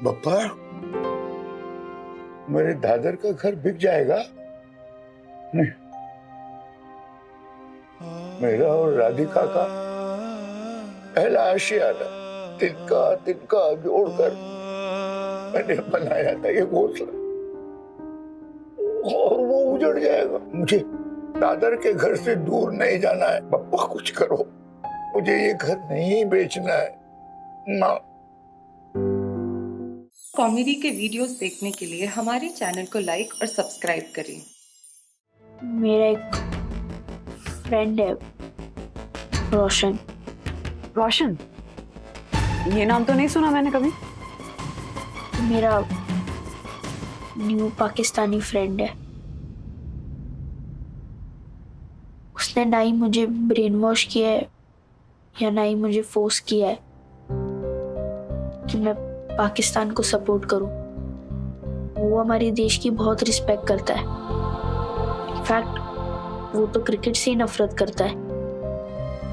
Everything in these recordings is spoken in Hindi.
बप्पा, मेरे दादर का घर बिक जाएगा? नहीं, मेरा और राधिका का पहला आशियाना तिनका तिनका जोड़कर मैंने बनाया था ये घोंसला, और वो उजड़ जाएगा। मुझे दादर के घर से दूर नहीं जाना है। बप्पा कुछ करो, मुझे ये घर नहीं बेचना है माँ। कॉमेडी के वीडियोस देखने के लिए हमारे चैनल को लाइक और सब्सक्राइब करें। मेरा एक फ्रेंड है, रोशन। रोशन? ये नाम तो नहीं सुना मैंने कभी। मेरा न्यू पाकिस्तानी फ्रेंड है। उसने ना ही मुझे ब्रेन वॉश किया है या ना ही मुझे फोर्स किया है कि मैं पाकिस्तान को सपोर्ट करूं। वो हमारे देश की बहुत रिस्पेक्ट करता है। इनफैक्ट वो तो क्रिकेट से ही नफरत करता है।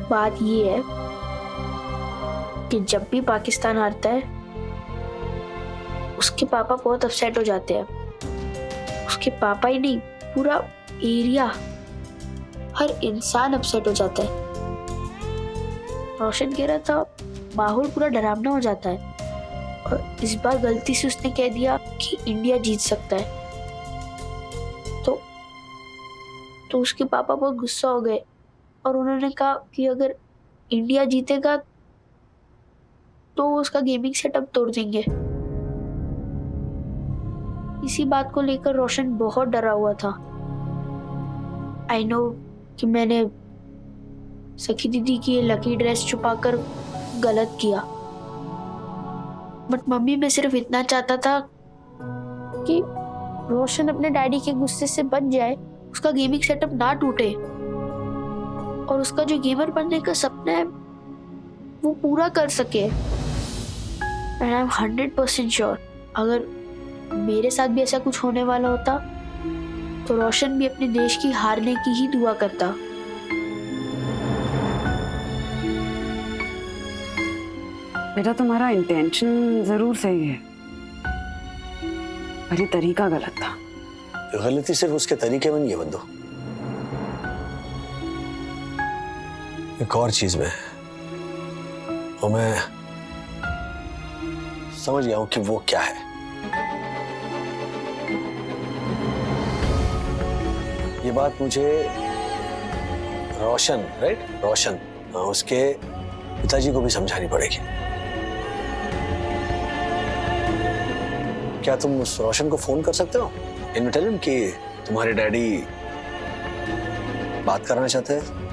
बात ये है कि जब भी पाकिस्तान हारता है उसके पापा बहुत अपसेट हो जाते हैं। उसके पापा ही नहीं, पूरा एरिया, हर इंसान अपसेट हो जाता है। रोशन कह रहा था माहौल पूरा डरावना हो जाता है, और इस बार गलती से उसने कह दिया कि इंडिया जीत सकता है। तो उसके पापा बहुत गुस्सा हो गए और उन्होंने कहा कि अगर इंडिया जीतेगा तो वो उसका गेमिंग सेटअप तोड़ देंगे। इसी बात को लेकर रोशन बहुत डरा हुआ था। आई नो कि मैंने सखी दीदी की ये लकी ड्रेस छुपाकर गलत किया, बट मम्मी, मैं सिर्फ इतना चाहता था कि रोशन अपने डैडी के गुस्से से बच जाए, उसका गेमिंग सेटअप ना टूटे और उसका जो गेमर बनने का सपना है वो पूरा कर सके। एंड आई एम 100% श्योर अगर मेरे साथ भी ऐसा कुछ होने वाला होता तो रोशन भी अपने देश की हारने की ही दुआ करता। बेटा, तुम्हारा इंटेंशन जरूर सही है, पर ये तरीका गलत था। गलती सिर्फ उसके तरीके में नहीं है बंदो, एक और चीज में है, और मैं समझ गया हूं कि वो क्या है। ये बात मुझे रोशन, रोशन, उसके पिताजी को भी समझानी पड़ेगी। क्या तुम उस रोशन को फोन कर सकते हो? इन्हें टेल हिम कि तुम्हारे डैडी बात करना चाहते हैं।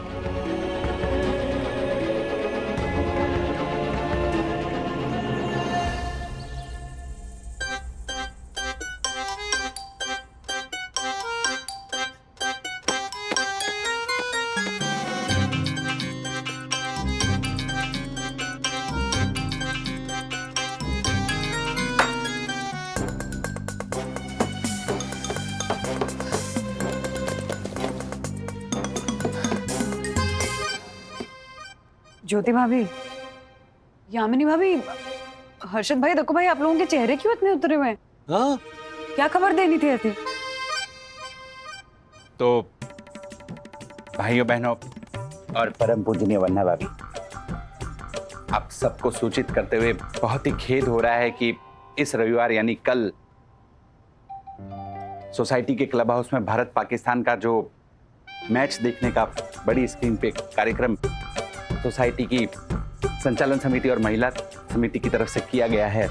ज्योति भाभी, यामिनी भाभी, हर्षद भाई, देखो भाई, आप लोगों के चेहरे क्यों इतने उतरे हुए हैं? हाँ, क्या खबर देनी थी ऐसी? तो भाइयों बहनों और परम पूजनीय वन्ना भाभी, आप सबको सूचित करते हुए बहुत ही खेद हो रहा है कि इस रविवार यानी कल सोसाइटी के क्लब हाउस में भारत पाकिस्तान का जो मैच देखने का बड़ी स्क्रीन पे कार्यक्रम सोसाइटी की संचालन समिति और महिला समिति की तरफ से किया गया है,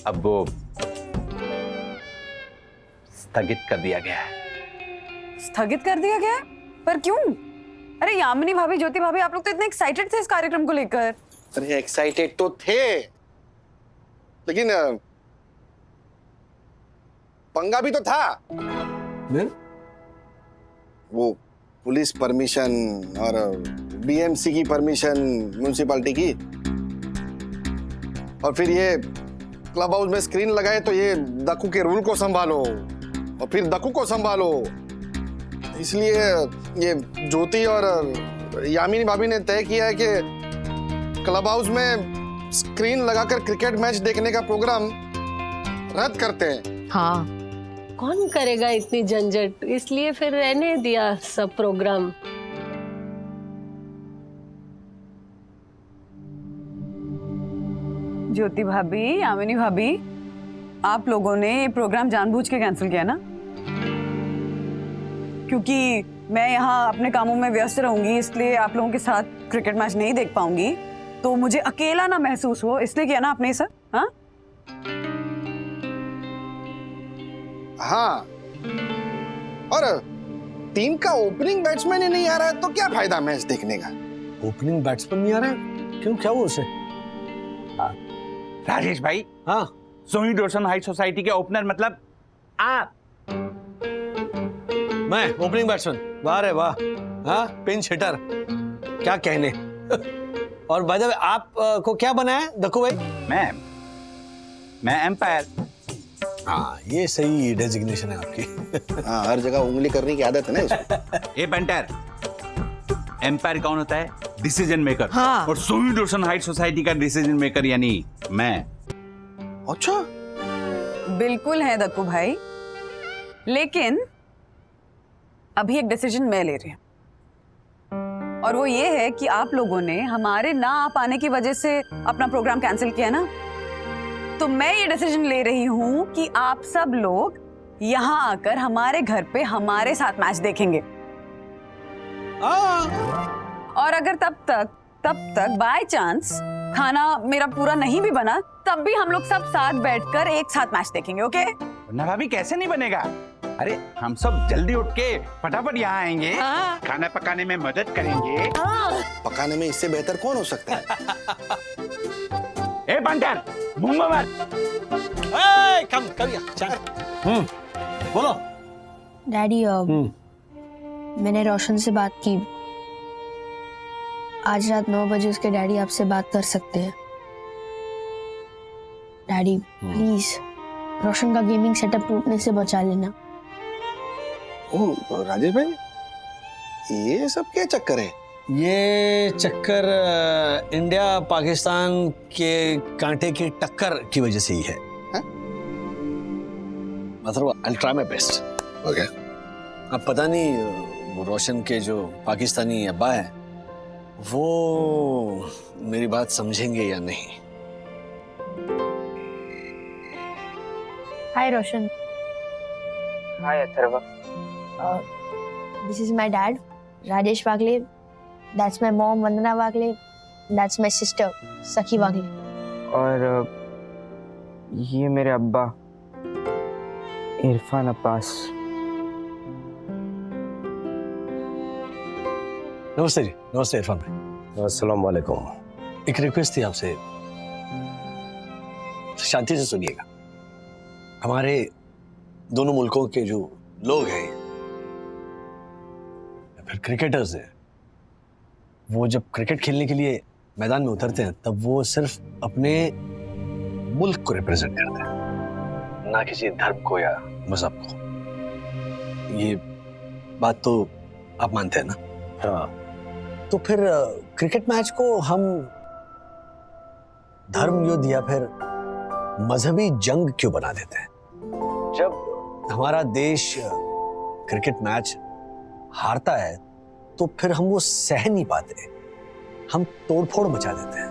अब वो स्थगित कर दिया गया है। स्थगित कर दिया गया है? पर क्यों? अरे यामिनी भाभी, ज्योति भाभी, आप लोग तो इतने एक्साइटेड थे इस कार्यक्रम को लेकर। अरे एक्साइटेड तो थे, लेकिन पंगा भी तो था। वो पुलिस परमिशन और बीएमसी की परमिशन, म्युनिसिपैलिटी की, और फिर ये क्लब हाउस में स्क्रीन लगाए तो ये दक्कू के रूल को संभालो और फिर दक्कू को संभालो। इसलिए ये ज्योति और यामिनी भाभी ने तय किया है कि क्लब हाउस में स्क्रीन लगाकर क्रिकेट मैच देखने का प्रोग्राम रद्द करते हैं। हाँ, कौन करेगा इतनी झंझट, इसलिए फिर रहने दिया सब प्रोग्राम। ज्योति भाभी, यामिनी भाभी, आप लोगों ने ये प्रोग्राम जानबूझ के कैंसिल किया ना? क्योंकि मैं यहाँ अपने कामों में व्यस्त रहूंगी, इसलिए आप लोगों के साथ क्रिकेट मैच नहीं देख पाऊंगी, तो मुझे अकेला ना महसूस हो, इसलिए किया ना आपने ये सब? हाँ, हाँ, और टीम का ओपनिंग बैट्समैन ही नहीं आ रहा है तो क्या फायदा मैच देखने का? ओपनिंग बैट्समैन नहीं आ रहा है? क्यों, क्या हुआ उसे? राजेश भाई, हाँ, सोनी डोरसन हाई सोसाइटी के ओपनर मतलब आप। मैं ओपनिंग बैट्समैन? वाह रे वाह, हाँ, पिंच हिटर, क्या कहने। और बाय द वे आप को क्या बना है दक्कू भाई? मैं एम्पायर। हाँ, ये सही डेजिग्नेशन है आपकी। हाँ, हर जगह उंगली करने की आदत है ना इसको। ए पेंटर, एम्पायर कौन होता है? Decision maker. हाँ। और सोनी डोरसन हाइट सोसाइटी का डिसीजन मेकर यानी मैं। अच्छा, बिल्कुल है दक्कू भाई, लेकिन अभी एक डिसीजन मैं ले रही हूँ, और वो ये है कि आप लोगों ने हमारे ना आ पाने की वजह से अपना प्रोग्राम कैंसिल किया ना, तो मैं ये डिसीजन ले रही हूँ कि आप सब लोग यहाँ आकर हमारे घर पे हमारे साथ मैच देखेंगे। और अगर तब तक बाय चांस खाना मेरा पूरा नहीं भी बना, तब भी हम लोग सब साथ बैठकर एक साथ मैच देखेंगे, ओके? ना भाभी, कैसे नहीं बनेगा? अरे हम सब जल्दी उठ के फटाफट यहाँ आएंगे, हाँ। खाना पकाने में मदद करेंगे। पकाने में इससे बेहतर कौन हो सकता है? ए पंटर, मुंह मत। कम कर या, चल। बोलो। डैडी, मैंने रोशन से बात की। आज रात 9 बजे उसके डैडी आपसे बात कर सकते हैं। डैडी प्लीज रोशन का गेमिंग सेटअप टूटने से बचा लेना। ओह राजेश भाई, ये सब क्या चक्कर है? ये चक्कर इंडिया पाकिस्तान के कांटे की टक्कर की वजह से ही है। मतलब I'll try my best। Okay. अब पता नहीं वो रोशन के जो पाकिस्तानी अब्बा है वो मेरी बात समझेंगे या नहीं। Hi Roshan. Hi Atharva. This is my dad Rajesh Wagle. That's my mom Vandana Wagle. That's my sister Sakhi Wagle. और ये मेरे अब्बा इरफान अब्बास। नमस्ते जी। नमस्ते इरफान भाई। अस्सलाम वालेकुम। एक रिक्वेस्ट थी आपसे, शांति से सुनिएगा। हमारे दोनों मुल्कों के जो लोग हैं फिर क्रिकेटर्स हैं, वो जब क्रिकेट खेलने के लिए मैदान में उतरते हैं तब वो सिर्फ अपने मुल्क को रिप्रेजेंट करते हैं, ना किसी धर्म को या मजहब को। ये बात तो आप मानते हैं ना? हाँ, तो फिर क्रिकेट मैच को हम धर्म युद्ध या फिर मजहबी जंग क्यों बना देते हैं? जब हमारा देश क्रिकेट मैच हारता है तो फिर हम वो सह नहीं पाते, हम तोड़फोड़ मचा देते हैं।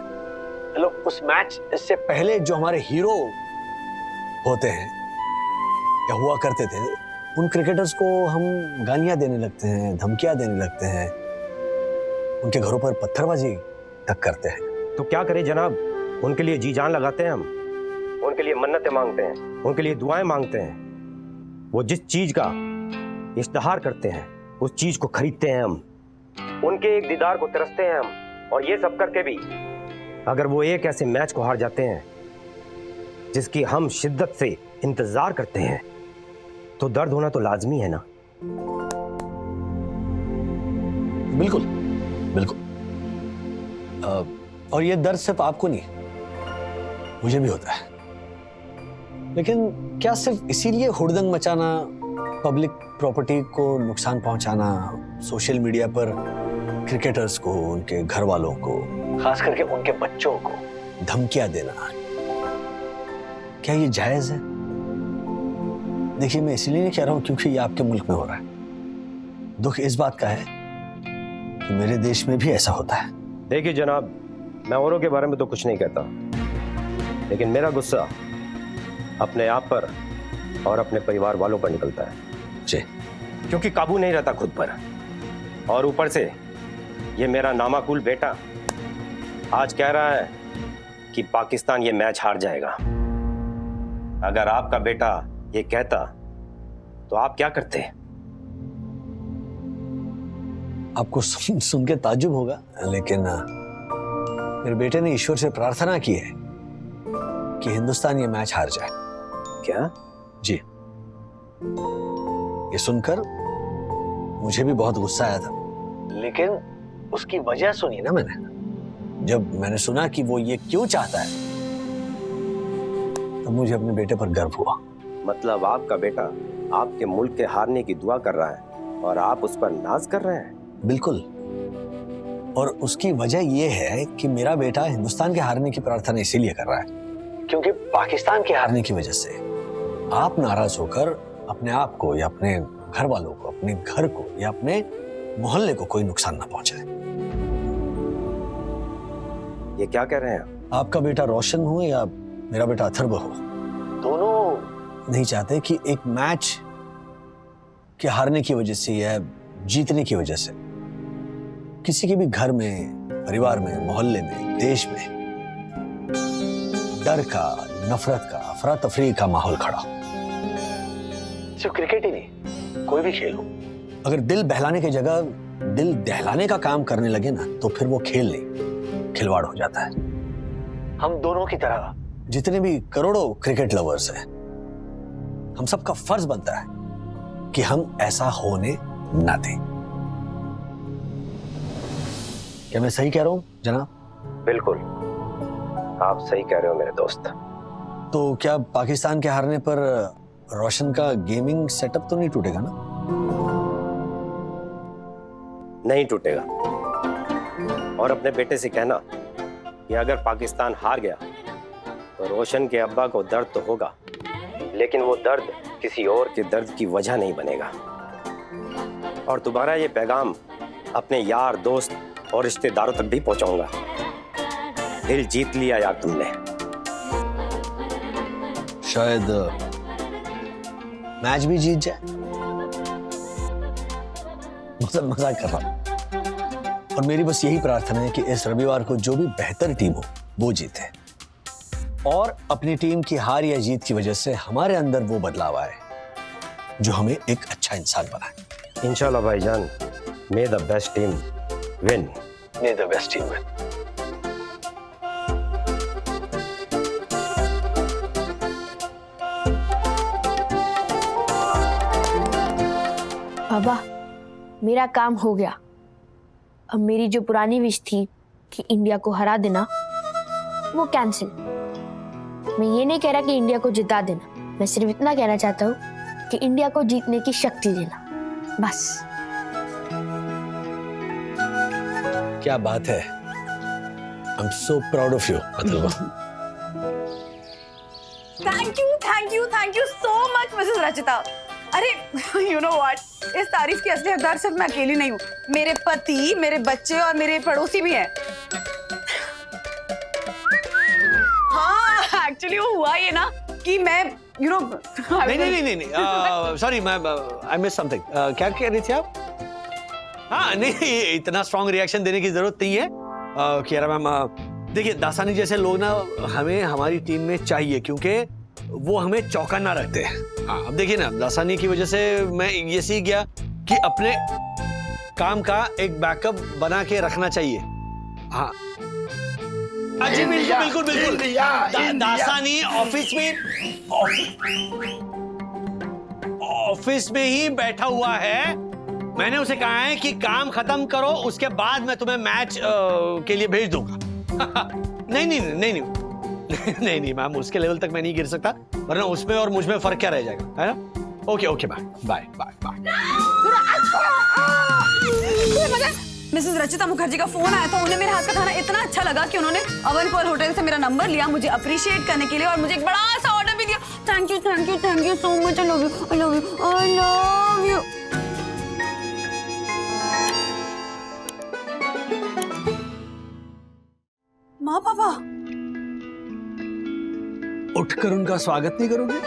चलो उस मैच से पहले जो हमारे हीरो होते हैं या हुआ करते थे, उन क्रिकेटर्स को हम गालियां देने लगते हैं, धमकियां देने लगते हैं, उनके घरों पर पत्थरबाजी तक करते हैं। तो क्या करें जनाब, उनके लिए जी जान लगाते हैं हम, उनके लिए मन्नतें मांगते हैं, उनके लिए दुआएं मांगते हैं। वो जिस चीज का इश्तिहार करते हैं उस चीज को खरीदते हैं हम, उनके एक दीदार को तरसते हैं हम, और ये सब करके भी अगर वो एक ऐसे मैच को हार जाते हैं जिसकी हम शिद्दत से इंतजार करते हैं तो दर्द होना तो लाजमी है ना। बिल्कुल बिल्कुल। और ये दर्द सिर्फ आपको नहीं, मुझे भी होता है। लेकिन क्या सिर्फ इसीलिए हुड़दंग मचाना, पब्लिक प्रॉपर्टी को नुकसान पहुंचाना, सोशल मीडिया पर क्रिकेटर्स को, उनके घर वालों को, खास करके उनके बच्चों को धमकियां देना, क्या ये जायज है? देखिए, मैं इसलिए नहीं कह रहा हूं क्योंकि ये आपके मुल्क में हो रहा है। दुख इस बात का है कि मेरे देश में भी ऐसा होता है। देखिए जनाब, मैं औरों के बारे में तो कुछ नहीं कहता, लेकिन मेरा गुस्सा अपने आप पर और अपने परिवार वालों पर निकलता है जी, क्योंकि काबू नहीं रहता खुद पर। और ऊपर से ये मेरा नामाकुल बेटा आज कह रहा है कि पाकिस्तान ये मैच हार जाएगा। अगर आपका बेटा ये कहता तो आप क्या करते? आपको सुन के ताज्जुब होगा, लेकिन मेरे बेटे ने ईश्वर से प्रार्थना की है कि हिंदुस्तान ये मैच हार जाए। क्या? जी, ये सुनकर मुझे भी बहुत गुस्सा आया था, लेकिन उसकी वजह सुनी ना मैंने। जब मैंने सुना कि वो ये क्यों चाहता है, तब मुझे अपने बेटे पर गर्व हुआ। मतलब आपका बेटा आपके मुल्क के हारने की दुआ कर रहा है और आप उस पर नाज कर रहे हैं? बिल्कुल, और उसकी वजह यह है कि मेरा बेटा हिंदुस्तान के हारने की प्रार्थना इसीलिए कर रहा है क्योंकि पाकिस्तान के हारने की वजह से आप नाराज होकर अपने आप को या अपने घर वालों को, अपने घर को या अपने मोहल्ले को कोई नुकसान ना पहुंचाए। ये क्या कह रहे हैं? आपका बेटा रोशन हो या मेरा बेटा अथर्व हो, दोनों नहीं चाहते कि एक मैच के हारने की वजह से या जीतने की वजह से किसी के भी घर में, परिवार में, मोहल्ले में, देश में डर का, नफरत का, अफरा तफरी का माहौल खड़ा हो। सिर्फ क्रिकेट ही नहीं, कोई भी खेल हो, अगर दिल बहलाने की जगह दिल दहलाने का काम करने लगे ना, तो फिर वो खेल नहीं, खिलवाड़ हो जाता है। हम दोनों की तरह जितने भी करोड़ों क्रिकेट लवर्स हैं, हम सबका फर्ज बनता है कि हम ऐसा होने ना दें। क्या मैं सही कह रहा हूं जनाब? बिल्कुल, आप सही कह रहे हो मेरे दोस्त। तो क्या पाकिस्तान के हारने पर रोशन का गेमिंग सेटअप तो नहीं टूटेगा ना? नहीं टूटेगा। और अपने बेटे से कहना कि अगर पाकिस्तान हार गया तो रोशन के अब्बा को दर्द तो होगा, लेकिन वो दर्द किसी और के दर्द की वजह नहीं बनेगा। और तुम्हारा ये पैगाम अपने यार, दोस्त और रिश्तेदारों तक भी पहुंचाऊंगा। दिल जीत लिया यार तुमने। शायद मैच भी जीत जाए। मजाक कर रहा हूं। और मेरी बस यही प्रार्थना है कि इस रविवार को जो भी बेहतर टीम हो वो जीते, और अपनी टीम की हार या जीत की वजह से हमारे अंदर वो बदलाव आए जो हमें एक अच्छा इंसान बनाए। इंशाल्लाह भाईजान, मे the best team win. May the best team win. पापा, मेरा काम हो गया। अब मेरी जो पुरानी विश थी कि इंडिया को हरा देना, वो कैंसिल। मैं ये नहीं कह रहा कि इंडिया को जिता देना, मैं सिर्फ इतना कहना चाहता हूँ कि इंडिया को जीतने की शक्ति देना, बस। क्या बात है, I am so proud of you Atharva. Thank you so much Mrs Rachita. अरे यू नो व्हाट, इस तारीफ की असली हकदार सिर्फ मैं अकेली नहीं हूँ, मेरे पति, मेरे बच्चे और मेरे पड़ोसी भी हैं। हाँ, एक्चुअली वो हुआ ये ना कि मैं यू नो नहीं, सॉरी, मैं आई मिस समथिंग। क्या कह रही थी आप? हाँ, नहीं, इतना स्ट्रॉन्ग रिएक्शन देने की जरूरत नहीं है। कह रहा मैम, देखिए दासानी जैसे लोग ना हमें हमारी टीम में चाहिए, क्योंकि वो हमें चौकन्ना रखते हैं। हाँ, अब देखिए ना, दासानी की वजह से मैं ये सीख गया कि अपने काम का एक बैकअप बना के रखना चाहिए। हाँ जी, बिल्कुल बिल्कुल। दासानी ऑफिस में ही बैठा हुआ है। मैंने उसे कहा है कि काम खत्म करो, उसके बाद मैं तुम्हें मैच के लिए भेज दूंगा। नहीं मैम, उसके लेवल तक मैं नहीं गिर सकता, वरना उसमें और मुझ में फर्क क्या रह जाएगा, है ना? Okay ma'am, bye. Mrs Rachita Mukherjee का फोन आया था। उन्हें मेरे हाथ का खाना इतना अच्छा लगा कि उन्होंने अवनपॉल होटल से मेरा नंबर लिया मुझे अप्रिशिएट करने के लिए और मुझे एक बड़ा सा ऑर्डर भी दिया। Thank you thank you thank you so much. I love you I love you I love you. माँ पापा उठकर उनका स्वागत नहीं करोगे?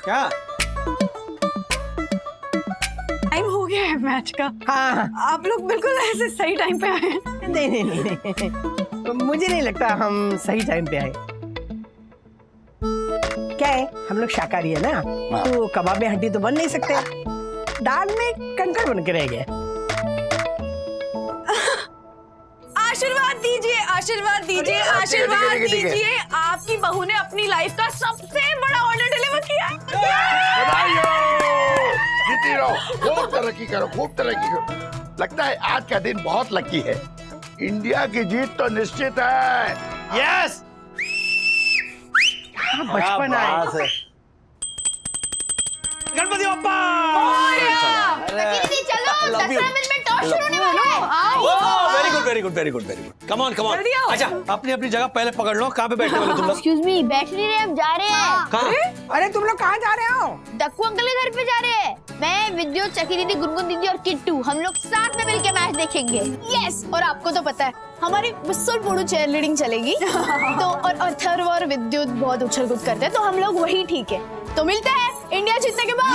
क्या टाइम हो गया है मैच का। हाँ आप लोग बिल्कुल ऐसे सही टाइम पे आए हैं। नहीं, मुझे नहीं लगता हम सही टाइम पे आए। क्या है, हम लोग शाकाहारी है ना, तो कबाब में हड्डी तो बन नहीं सकते, दाल में कंकड़ बन के रह गए। आशीर्वाद दीजिए आशीर्वाद दीजिए आशीर्वाद दीजिए। आपकी बहू ने अपनी लाइफ का सबसे बड़ा ऑर्डर डिलीवर किया है। बधाई हो, जीती रहो, खूब तरक्की करो, खूब तरक्की करो। लगता है आज का दिन बहुत लकी है। इंडिया की जीत तो निश्चित है। यस, बचपन आए। गणपति बप्पा! चलो 10 मिनट में टॉस शुरू होने वाला है। Very good. Come on. अच्छा, अपनी जगह पहले पकड़ लो। कहाँ पे बैठने वाले तुम लोग? एक्सक्यूज मी, बैठ नहीं रहे, हम जा रहे हैं। कहाँ? अरे तुम लोग कहाँ जा रहे हो? दक्कू अंकल के घर पे जा रहे हैं। मैं, विद्युत, चकी दीदी, गुनगुन दीदी और किट्टू, हम लोग साथ में मिलके मैच देखेंगे। यस, और आपको तो पता है हमारी बिस्सुल पोड़ू चेयर लीडिंग चलेगी। तो और अथर्व और विद्युत बहुत उछल कूद करते हैं, तो हम लोग वही ठीक है। तो मिलते हैं इंडिया जीतने के बाद।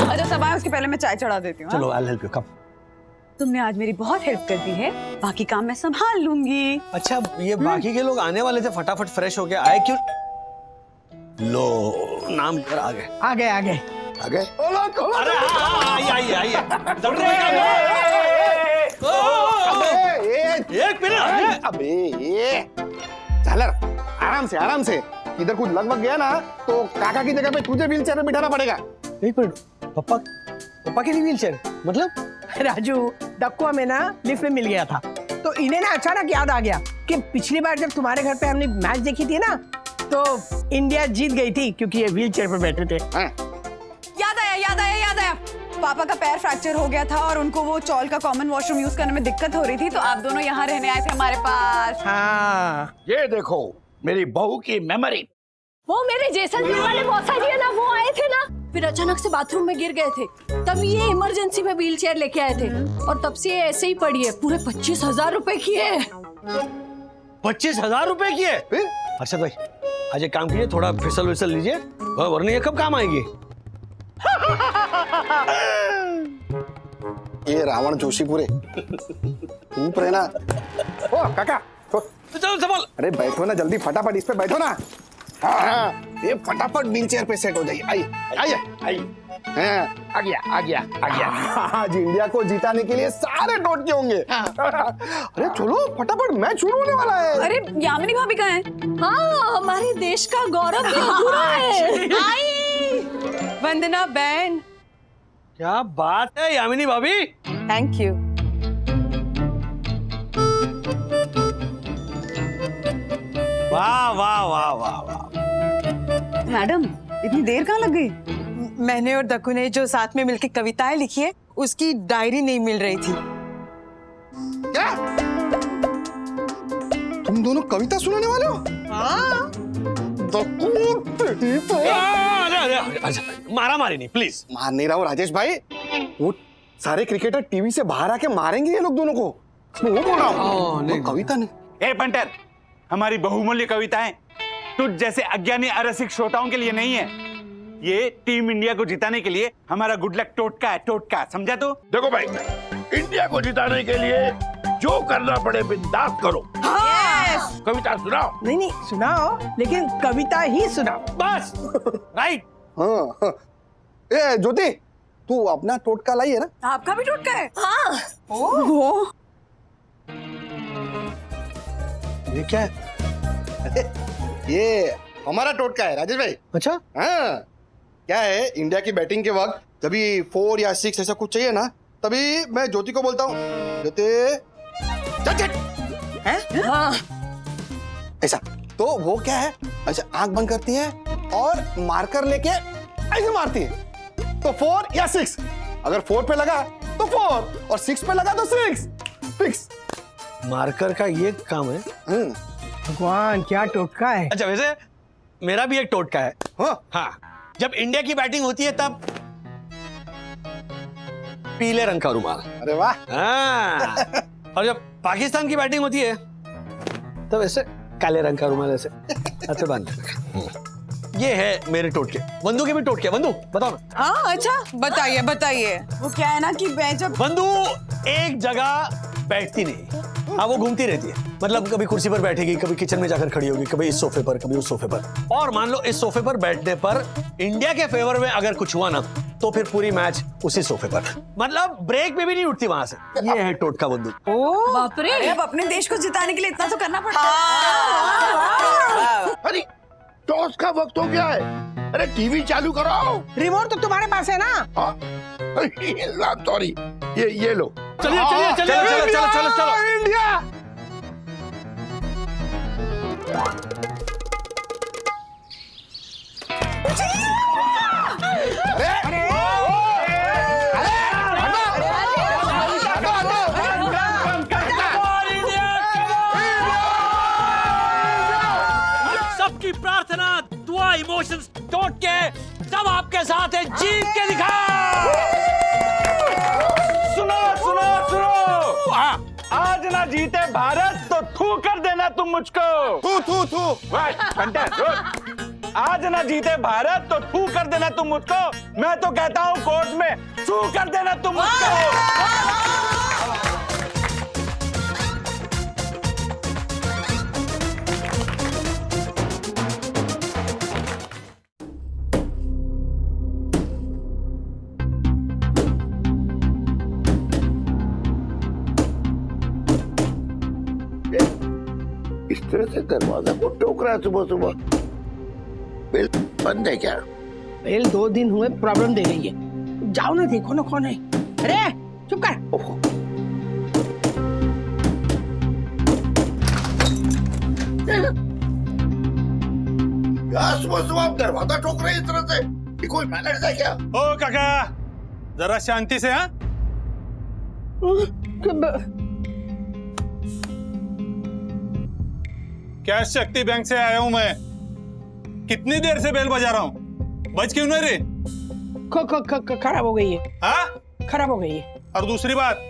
अच्छा सब आए, उसके पहले मैं चाय चढ़ा देती हूँ। चलो, I'll help you, come. तुमने आज मेरी बहुत हेल्प कर दी है, बाकी काम मैं संभाल लूंगी। अच्छा, ये बाकी के लोग आने वाले थे, फटाफट फ्रेश होके आए क्यों? लो, नाम लेकर आ गए। आ गए। अरे आइए। एक मिनट। अबे ये झालर, आराम से इधर कुछ लगभग गया ना तो काका की जगह पे तुझे व्हील चेयर में बिठाना पड़ेगा। एक मिनट, पापा के लिए व्हीलचेयर मतलब? राजू, दक्कू में ना लिफ्ट में मिल गया था, तो इन्हें ना अचानक याद आ गया कि पिछली बार जब तुम्हारे घर पे हमने मैच देखी थी ना, तो इंडिया जीत गई थी क्योंकि ये व्हील चेयर पर बैठे थे। याद आया। पापा का पैर फ्रैक्चर हो गया था और उनको वो चौल का कॉमन वॉशरूम यूज करने में दिक्कत हो रही थी, तो आप दोनों यहाँ रहने आए थे हमारे पास। हाँ, ये देखो मेरी बहू की मेमोरी। वो मेरे जैसलमेर वाले मौसा जी है ना, वो आए थे ना, फिर अचानक से बाथरूम में गिर गए थे, तब ये इमरजेंसी में व्हील चेयर लेके आए थे और तब से ये ऐसे ही पड़ी है। पूरे 25,000 रुपए की है। 25,000 रुपए की है? अच्छा भाई, आज एक काम कीजिए, थोड़ा फिसल विसल लीजिए, वरना ये कब काम आएगी? ये रावण जोशीपुरे ऊपर है ना। ओ काका, चलो संभाल। अरे बैठो ना जल्दी, फटाफट इस पे बैठो ना। हाँ, ये फटाफट व्हील चेयर पे सेट हो जाइए। आइए। आ गया। आज इंडिया को जिताने के लिए सारे टोटके होंगे। अरे चलो फटाफट, मैच शुरू होने वाला है। अरे यामिनी भाभी कहाँ है? हाँ, हमारे देश का गौरव ये पूरा है। वंदना बहन, क्या बात है यामिनी भाभी। Thank you. वाह। मैडम, इतनी देर कहाँ लग गई? मैंने और दक्कू ने जो साथ में मिलकर कविताएं लिखी है, उसकी डायरी नहीं मिल रही थी। क्या तुम दोनों कविता सुनाने वाले हो? हाँ, मारा मारी नहीं, प्लीज। मार नहीं रहा हूँ राजेश भाई, वो सारे क्रिकेटर टीवी से बाहर आके मारेंगे ये लोग दोनों को, वो बोल रहा हूँ। कविता नहीं। ए पंटर, हमारी बहुमूल्य कविताएं तुझ जैसे अज्ञानी अरसिक श्रोताओं के लिए नहीं है। ये टीम इंडिया को जिताने के लिए हमारा गुड लक टोटका है, टोटका, समझा? तो देखो भाई, इंडिया को जिताने के लिए जो करना पड़े बिंदास करो। हाँ। कविता सुनाओ। नहीं सुनाओ, लेकिन कविता ही सुनाओ बस। राइट। हाँ। ए ज्योति, तू अपना टोटका लाई है ना? आपका भी टोटका है? हाँ। ओह, ये क्या है? ये हमारा टोटका है राजेश भाई। अच्छा। हाँ, क्या है, इंडिया की बैटिंग के वक्त जब 4 या 6 ऐसा कुछ चाहिए ना, तभी मैं ज्योति को बोलता हूँ, ज्योति चल। हाँ। ऐसा तो वो क्या है, अच्छा आंख बंद करती है और मार्कर लेके ऐसे मारती है, तो 4 या 6, अगर 4 पे लगा तो 4 और 6 पे लगा तो 6, फिक्स। मार्कर का ये काम है। भगवान क्या टोटका है। अच्छा वैसे मेरा भी एक टोटका है। हाँ, जब इंडिया की बैटिंग होती है तब पीले रंग का रुमाल। अरे वाह। हाँ, और जब पाकिस्तान की बैटिंग होती है तब ऐसे काले रंग का रुमाल ऐसे ऐसे बांध देना। ये है मेरे टोटके। बंधु के भी टोटके। बंधु बताओ ना। हाँ अच्छा, बताइए बताइए। वो क्या है ना कि मैं जब बंधु एक जगह बैठती नहीं, हाँ वो घूमती रहती है। मतलब कभी कुर्सी पर बैठेगी, कभी किचन में जाकर खड़ी होगी, कभी इस सोफे पर, कभी उस सोफे पर। और मान लो इस सोफे पर बैठने पर इंडिया के फेवर में अगर कुछ हुआ ना तो फिर पूरी मैच उसी सोफे पर, मतलब ब्रेक में भी नहीं उठती वहां से। ये है टोटका बंधु। ओ बाप रे। अब अपने देश को जिताने के लिए इतना तो करना पड़ता है। अरे टॉस का वक्त हो गया है, अरे टीवी चालू कराओ। रिमोट तो तुम्हारे पास है ना। सॉरी, ये लो। चलिए चलिए चलिए चलो चलो चलो चलो। इंडिया। सबकी प्रार्थना, दुआ, इमोशंस तोड़ के सब आपके साथ है। जीत के दिखाओ। सुनो सुनो सुनो, आज ना जीते भारत तो थू कर देना तुम मुझको। थू थू थू। आज ना जीते भारत तो थू कर देना तुम मुझको। मैं तो कहता हूँ कोर्ट में थू कर देना तुम मुझको। इस तरह से दरवाजा को टोक रहा है सुबह सुबह। बिल बंद है क्या? बेल 2 दिन हुए प्रॉब्लम दे रही है। जाओ ना देखो ना कौन है। अरे चुप कर। क्या सुबह सुबह आप दरवाजा ठोक रहे हैं इस तरह से? ये कोई मैनर्स है क्या? ओ काका जरा शांति से। हाँ क्या शक्ति बैंक से आया हूं मैं। कितनी देर से बेल बजा रहा हूं, बज क्यों नहीं रही? खराब हो गई है। हाँ खराब हो गई है। और दूसरी बात,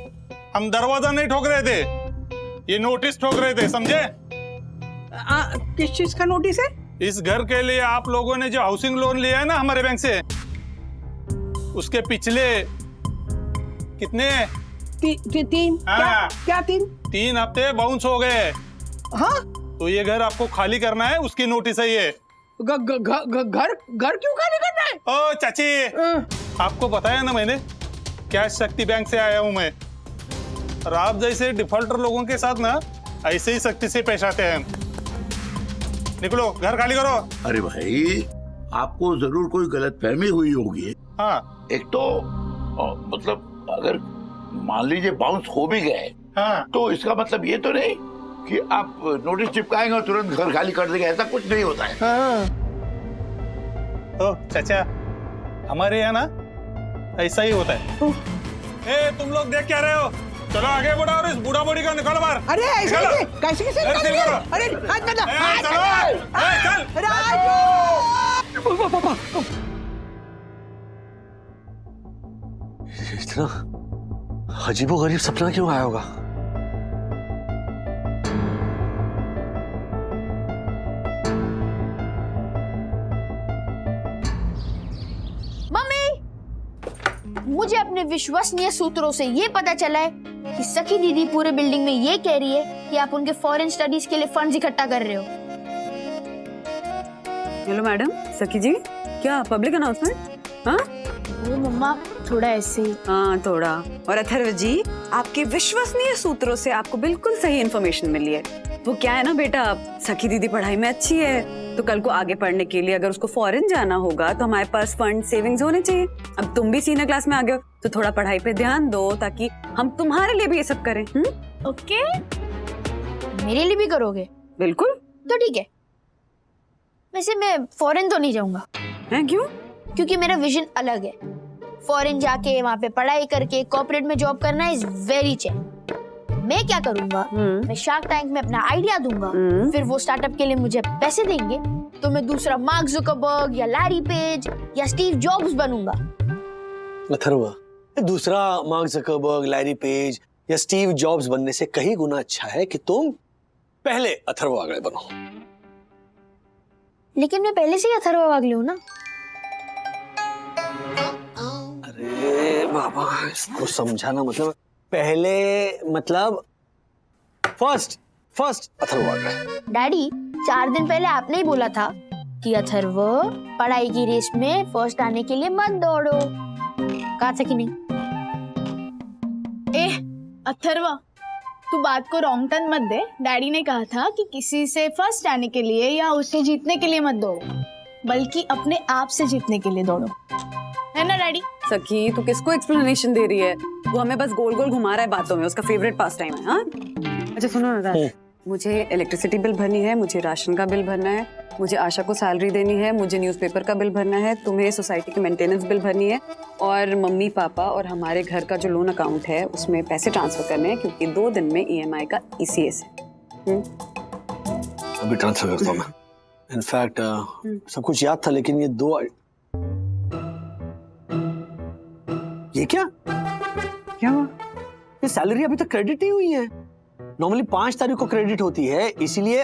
हम दरवाजा नहीं ठोक रहे थे, ये नोटिस ठोक रहे थे, समझे? किस चीज का नोटिस है? इस घर के लिए आप लोगों ने जो हाउसिंग लोन लिया है ना हमारे बैंक से, उसके पिछले कितने 3 हाँ। क्या 3 हफ्ते बाउंस हो गए। हाँ तो ये घर आपको खाली करना है, उसकी नोटिस है ये। घर क्यों खाली करना है? ओ चाची, आपको बताया ना मैंने, क्या शक्ति बैंक से आया हूं मैं। और आप जैसे डिफॉल्टर लोगों के साथ ना ऐसे ही सख्ती से पेश आते हैं। निकलो, घर खाली करो। अरे भाई, आपको जरूर कोई गलतफहमी हुई होगी। हाँ एक तो मतलब अगर मान लीजिए बाउंस हो भी गए, हाँ, तो इसका मतलब ये तो नहीं कि आप नोटिस चिपकाएंगे और तुरंत घर खाली कर देंगे, ऐसा कुछ नहीं होता है। हाँ। तो चाचा, हमारे यहाँ ना ऐसा ही होता है। ए, तुम लोग देख क्या रहे हो? चलो आगे बढ़ो और इस बूढ़ा बूढ़ी को निकालो बाहर। अरे ऐसे कैसे अरे हाथ बता। इतना अजीबोगरीब सपना क्यों आया होगा? मुझे अपने विश्वसनीय सूत्रों से ये पता चला है कि सखी दीदी पूरे बिल्डिंग में ये कह रही है कि आप उनके फॉरेन स्टडीज के लिए फंड्स इकट्ठा कर रहे हो। हेलो मैडम, सखी जी, क्या पब्लिक अनाउंसमेंट? हाँ वो मम्मा थोड़ा ऐसे ही। हाँ थोड़ा। और अथर्व जी, आपके विश्वसनीय सूत्रों से आपको बिल्कुल सही इन्फॉर्मेशन मिली है। वो क्या है ना बेटा, सखी दीदी पढ़ाई में अच्छी है, तो कल को आगे पढ़ने के लिए अगर उसको फॉरेन जाना होगा तो हमारे पास फंड सेविंग्स होने चाहिए। अब तुम भी सीनियर क्लास में आ गए हो तो थोड़ा पढ़ाई पे ध्यान दो, ताकि हम तुम्हारे लिए भी ये सब करें। ओके, मेरे लिए भी करोगे? बिल्कुल। तो ठीक है, वैसे मैं फॉरेन तो नहीं जाऊंगा। हैं क्यों? क्योंकि मेरा विजन अलग है। फॉरेन जाके वहाँ पे पढ़ाई करके कॉर्पोरेट में जॉब करना इज वेरी चैलेंजिंग। मैं क्या करूंगा, मैं शार्क टैंक में अपना आइडिया दूंगा, फिर वो स्टार्टअप के लिए मुझे पैसे देंगे, तो मैं दूसरा मार्क जुकरबर्ग या लैरी पेज या स्टीव जॉब्स बनूंगा। अथर्व, दूसरा मार्क जुकरबर्ग, लैरी पेज या स्टीव जॉब्स बनने से कहीं गुना अच्छा है कि तुम पहले अथर्व वागले बनो। लेकिन मैं पहले से ही अथर्व वागले हूँ ना। अरे बाबा, इसको समझाना मतलब पहले मतलब फर्स्ट अथर्व वागले। डैडी, 4 दिन पहले आपने ही बोला था कि अथर्व पढ़ाई की रेस में फर्स्ट आने के लिए मत दौड़ो। कहा था कि नहीं? अथर्व, तू बात को रॉन्ग टर्न मत दे। डैडी ने कहा था कि किसी से फर्स्ट आने के लिए या उससे जीतने के लिए मत दौड़ो, बल्कि अपने आप से जीतने के लिए दौड़ो, है ना डैडी? सखी, तू किसको एक्सप्लेनेशन दे रही है? वो हमें बस गोल गोल घुमा रहा है बातों में, उसका फेवरेट पास टाइम है। हाँ, अच्छा सुनो ना राज, मुझे इलेक्ट्रिसिटी बिल भरनी है, मुझे राशन का बिल भरना है, मुझे आशा को सैलरी देनी है, मुझे न्यूज़पेपर का बिल भरना है, तुम्हें सोसाइटी की मेंटेनेंस बिल भरनी है, और मम्मी पापा और हमारे घर का जो लोन अकाउंट है उसमें पैसे ट्रांसफर करने हैं, क्योंकि 2 दिन में EMI का ECS है। अभी ट्रांसफर करता हूँ मैं। इनफैक्ट सब कुछ याद था, लेकिन ये 2 ये क्या हुआ? ये सैलरी अभी तक क्रेडिट नहीं हुई है। नॉर्मली 5 तारीख को क्रेडिट होती है, इसीलिए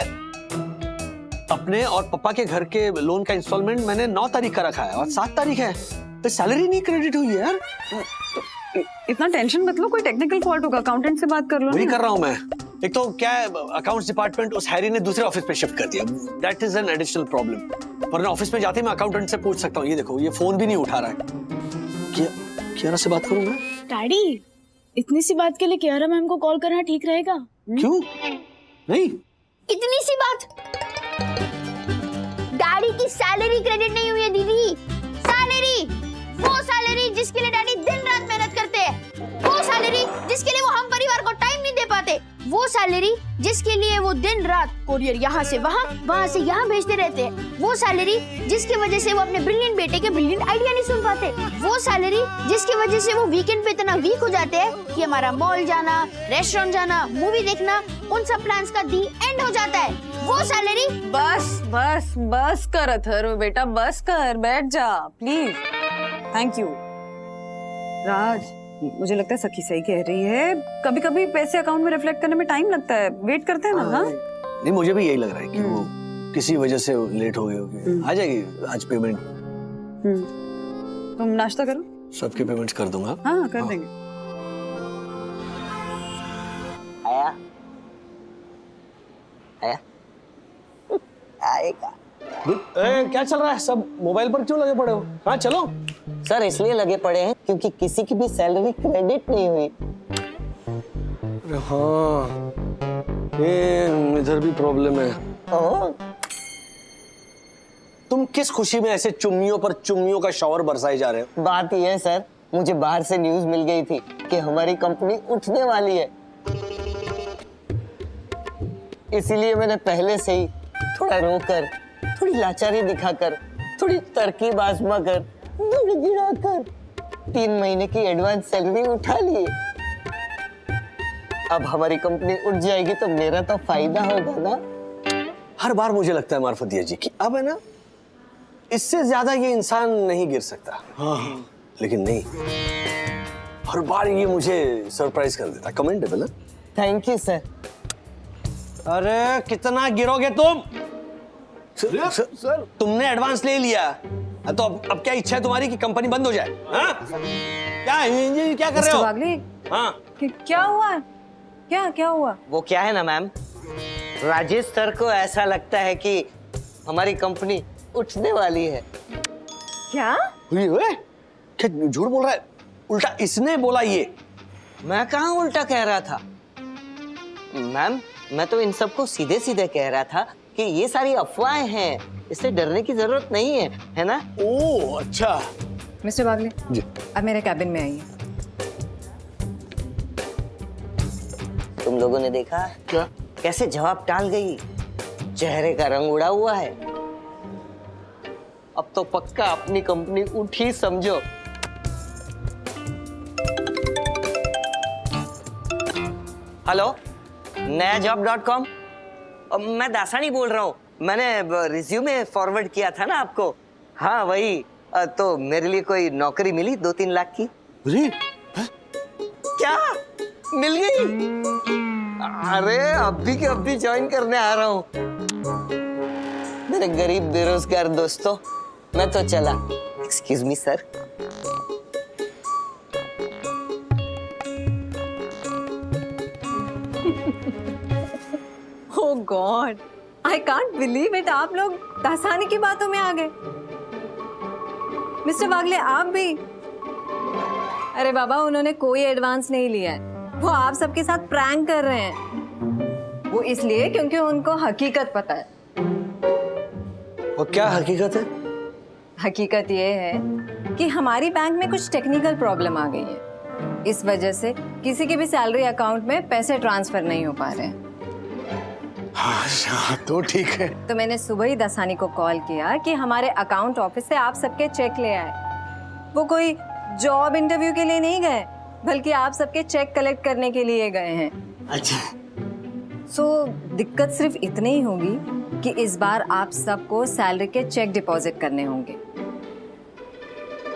अपने और पापा के घर के लोन का इंस्टॉलमेंट मैंने 9 तारीख का रखा है और 7 तारीख है, तो सैलरी नहीं क्रेडिट हुई है यार। तो इतना टेंशन मत लो, कोई टेक्निकल फॉल्ट होगा, अकाउंटेंट से बात कर लो। वही कर रहा हूँ मैं। एक तो क्या है, अकाउंट्स डिपार्टमेंट उस हैरी ने दूसरे ऑफिस पे शिफ्ट कर दिया। That is an additional problem. वरना ऑफिस में जाते ही मैं अकाउंटेंट से पूछ सकता हूँ। ये देखो, ये फोन भी नहीं उठा रहा है। कियारा से बात करूँ मैं? डैडी, इतनी सी बात के लिए कियारा मैम को कॉल करना ठीक रहेगा? क्यों नहीं? इतनी सी बात? डैडी की सैलरी क्रेडिट नहीं हुई है दीदी। सैलरी, वो सैलरी जिसके लिए डैडी दिन रात मेहनत करते हैं, वो सैलरी जिसके लिए वो हम परिवार को टाइम नहीं दे पाते, वो सैलरी जिसके लिए वो दिन रात कोरियर यहाँ से वहाँ से यहाँ भेजते रहते हैं, वो सैलरी जिसकी वजह से वो अपने ब्रिलियंट बेटे के ब्रिलियंट आइडिया नहीं सुन पाते, वो सैलरी जिसकी वजह से वो वीकेंड पे इतना वीक हो जाते हैं कि हमारा मॉल जाना, रेस्टोरेंट जाना, मूवी देखना, उन सब प्लान्स का दी एंड हो जाता है। वो सैलरी। बस कर अथर्व बेटा, बस कर, बैठ जा प्लीज। थैंक यू राज, मुझे लगता है सखी सही कह रही है, कभी कभी पैसे अकाउंट में रिफ्लेक्ट करने में टाइम लगता है, वेट करते हैं ना। हाँ, नहीं मुझे भी यही लग रहा है कि वो किसी वजह से लेट हो गई होगी। आ जाएगी आज पेमेंट। तुम नाश्ता करो, सबके पेमेंट्स कर दूंगा। हाँ कर देंगे। आया आएगा। क्या चल रहा है? सब मोबाइल पर क्यों लगे पड़े हो? हाँ चलो। सर इसलिए लगे पड़े हैं क्योंकि किसी की भी सैलरी क्रेडिट नहीं हुई। हाँ, ये इधर भी प्रॉब्लम है। तुम किस खुशी में ऐसे चुम्मियों पर चुम्मियों का शॉवर बरसाए जा रहे हो? बात यह है सर, मुझे बाहर से न्यूज मिल गई थी कि हमारी कंपनी उठने वाली है, इसीलिए मैंने पहले से ही थोड़ा रोकर, थोड़ी लाचारी दिखाकर, थोड़ी तरकीब आजमा कर, गिड़ाकर 3 महीने की एडवांस सैलरी उठा ली। अब हमारी कंपनी उठ जाएगी तो मेरा तो फायदा होगा ना। हर बार मुझे लगता है मार्फतिया जी कि अब है ना, इससे ज्यादा ये इंसान नहीं गिर सकता। हाँ, लेकिन नहीं, हर बार ये मुझे सरप्राइज कर देता। कमेंडेबल है। Thank you sir. अरे कितना गिरोगे तुम? सर तुमने एडवांस ले लिया तो अब क्या इच्छा है तुम्हारी कि कंपनी बंद हो जाए? हाँ? क्या कर रहे हो? हाँ? क्या हुआ? क्या हुआ? वो क्या है ना मैम, राजेश सर को ऐसा लगता है कि हमारी कंपनी उठने वाली है। क्या? क्या झूठ बोल रहा है? उल्टा इसने बोला ये। मैं कहाँ उल्टा कह रहा था मैम, मैं तो इन सबको सीधे सीधे कह रहा था कि ये सारी अफवाहें हैं, इससे डरने की जरूरत नहीं है ना? ओह अच्छा। मिस्टर बागले जी, अब मेरे कैबिन में आइए। तुम लोगों ने देखा क्या? कैसे जवाब टाल गई, चेहरे का रंग उड़ा हुआ है। अब तो पक्का अपनी कंपनी उठी समझो। हेलो, नया जॉब.com। मैं दासानी बोल रहा हूँ। मैंने रिज्यूमे फॉरवर्ड किया था ना आपको। हाँ वही। तो मेरे लिए कोई नौकरी मिली 2-3 लाख की? क्या मिल गई? अरे अभी के अभी ज्वाइन करने आ रहा हूँ। मेरे गरीब बेरोजगार दोस्तों, मैं तो चला। Excuse me sir. Oh God, I can't believe it, आप लोग दासानी की बातों में आ गए। मिस्टर वागले आप भी? अरे बाबा, उन्होंने कोई एडवांस नहीं लिया है, वो आप सबके साथ प्रैंक कर रहे हैं। वो इसलिए क्योंकि उनको हकीकत पता है। और क्या हकीकत है? हकीकत ये है कि हमारी बैंक में कुछ टेक्निकल प्रॉब्लम आ गई है। इस वजह से किसी के भी सैलरी अकाउंट में पैसे ट्रांसफर नहीं हो पा रहे हैं। हाँ, तो ठीक है। तो मैंने सुबह ही दासानी को कॉल किया कि हमारे अकाउंट ऑफिस से आप सबके चेक ले आए। वो कोई जॉब इंटरव्यू के लिए नहीं गए, बल्कि आप सबके चेक कलेक्ट करने के लिए गए हैं। अच्छा। सो दिक्कत सिर्फ इतनी ही होगी कि इस बार आप सबको सैलरी के चेक डिपॉजिट करने होंगे।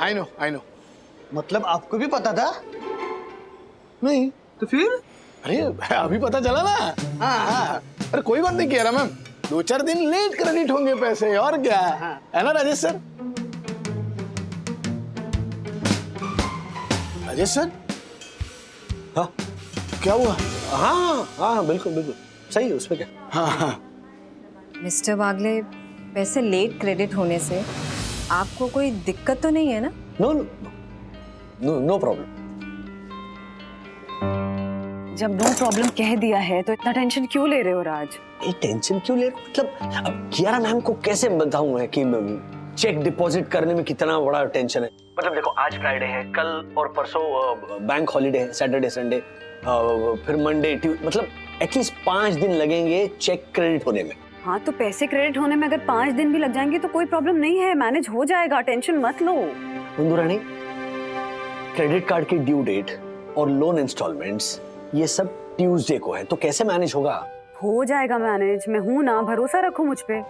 I know. मतलब आपको भी पता था? नहीं तो फिर? अरे अभी पता चला ना। हाँ। अरे कोई बात नहीं कह रहा मैम, 2-4 दिन लेट क्रेडिट होंगे पैसे, और क्या है ना राजेश सर? राजेश सर? हाँ क्या हुआ? हाँ बिल्कुल सही है, उसमें क्या? हाँ। मिस्टर वागले, पैसे लेट क्रेडिट होने से आपको कोई दिक्कत तो नहीं है ना? No problem. जब नो प्रॉब्लम कह दिया है तो इतना टेंशन क्यों ले रहे हो राज? ये टेंशन क्यों ले रहे हो? मतलब अब कियारा मैम को कैसे बताऊं मैं कि चेक डिपॉजिट करने में कितना बड़ा टेंशन है। मतलब देखो, आज फ्राइडे है, कल और परसों बैंक हॉलीडे है, सैटरडे संडे, फिर मंडे ट्यूसडे, मतलब एटलीस्ट 5 दिन लगेंगे चेक क्रेडिट होने में। हाँ तो पैसे क्रेडिट होने में अगर 5 दिन भी लग जाएंगे तो कोई प्रॉब्लम नहीं है, मैनेज हो जाएगा, टेंशन मत लो। बंधु रानी, क्रेडिट कार्ड की ड्यू डेट और लोन इंस्टॉलमेंट्स ये सब ट्यूसडे को है, तो कैसे मैनेज होगा? हो जाएगा मैनेज, मैं हूँ ना, भरोसा रखो मुझ पे।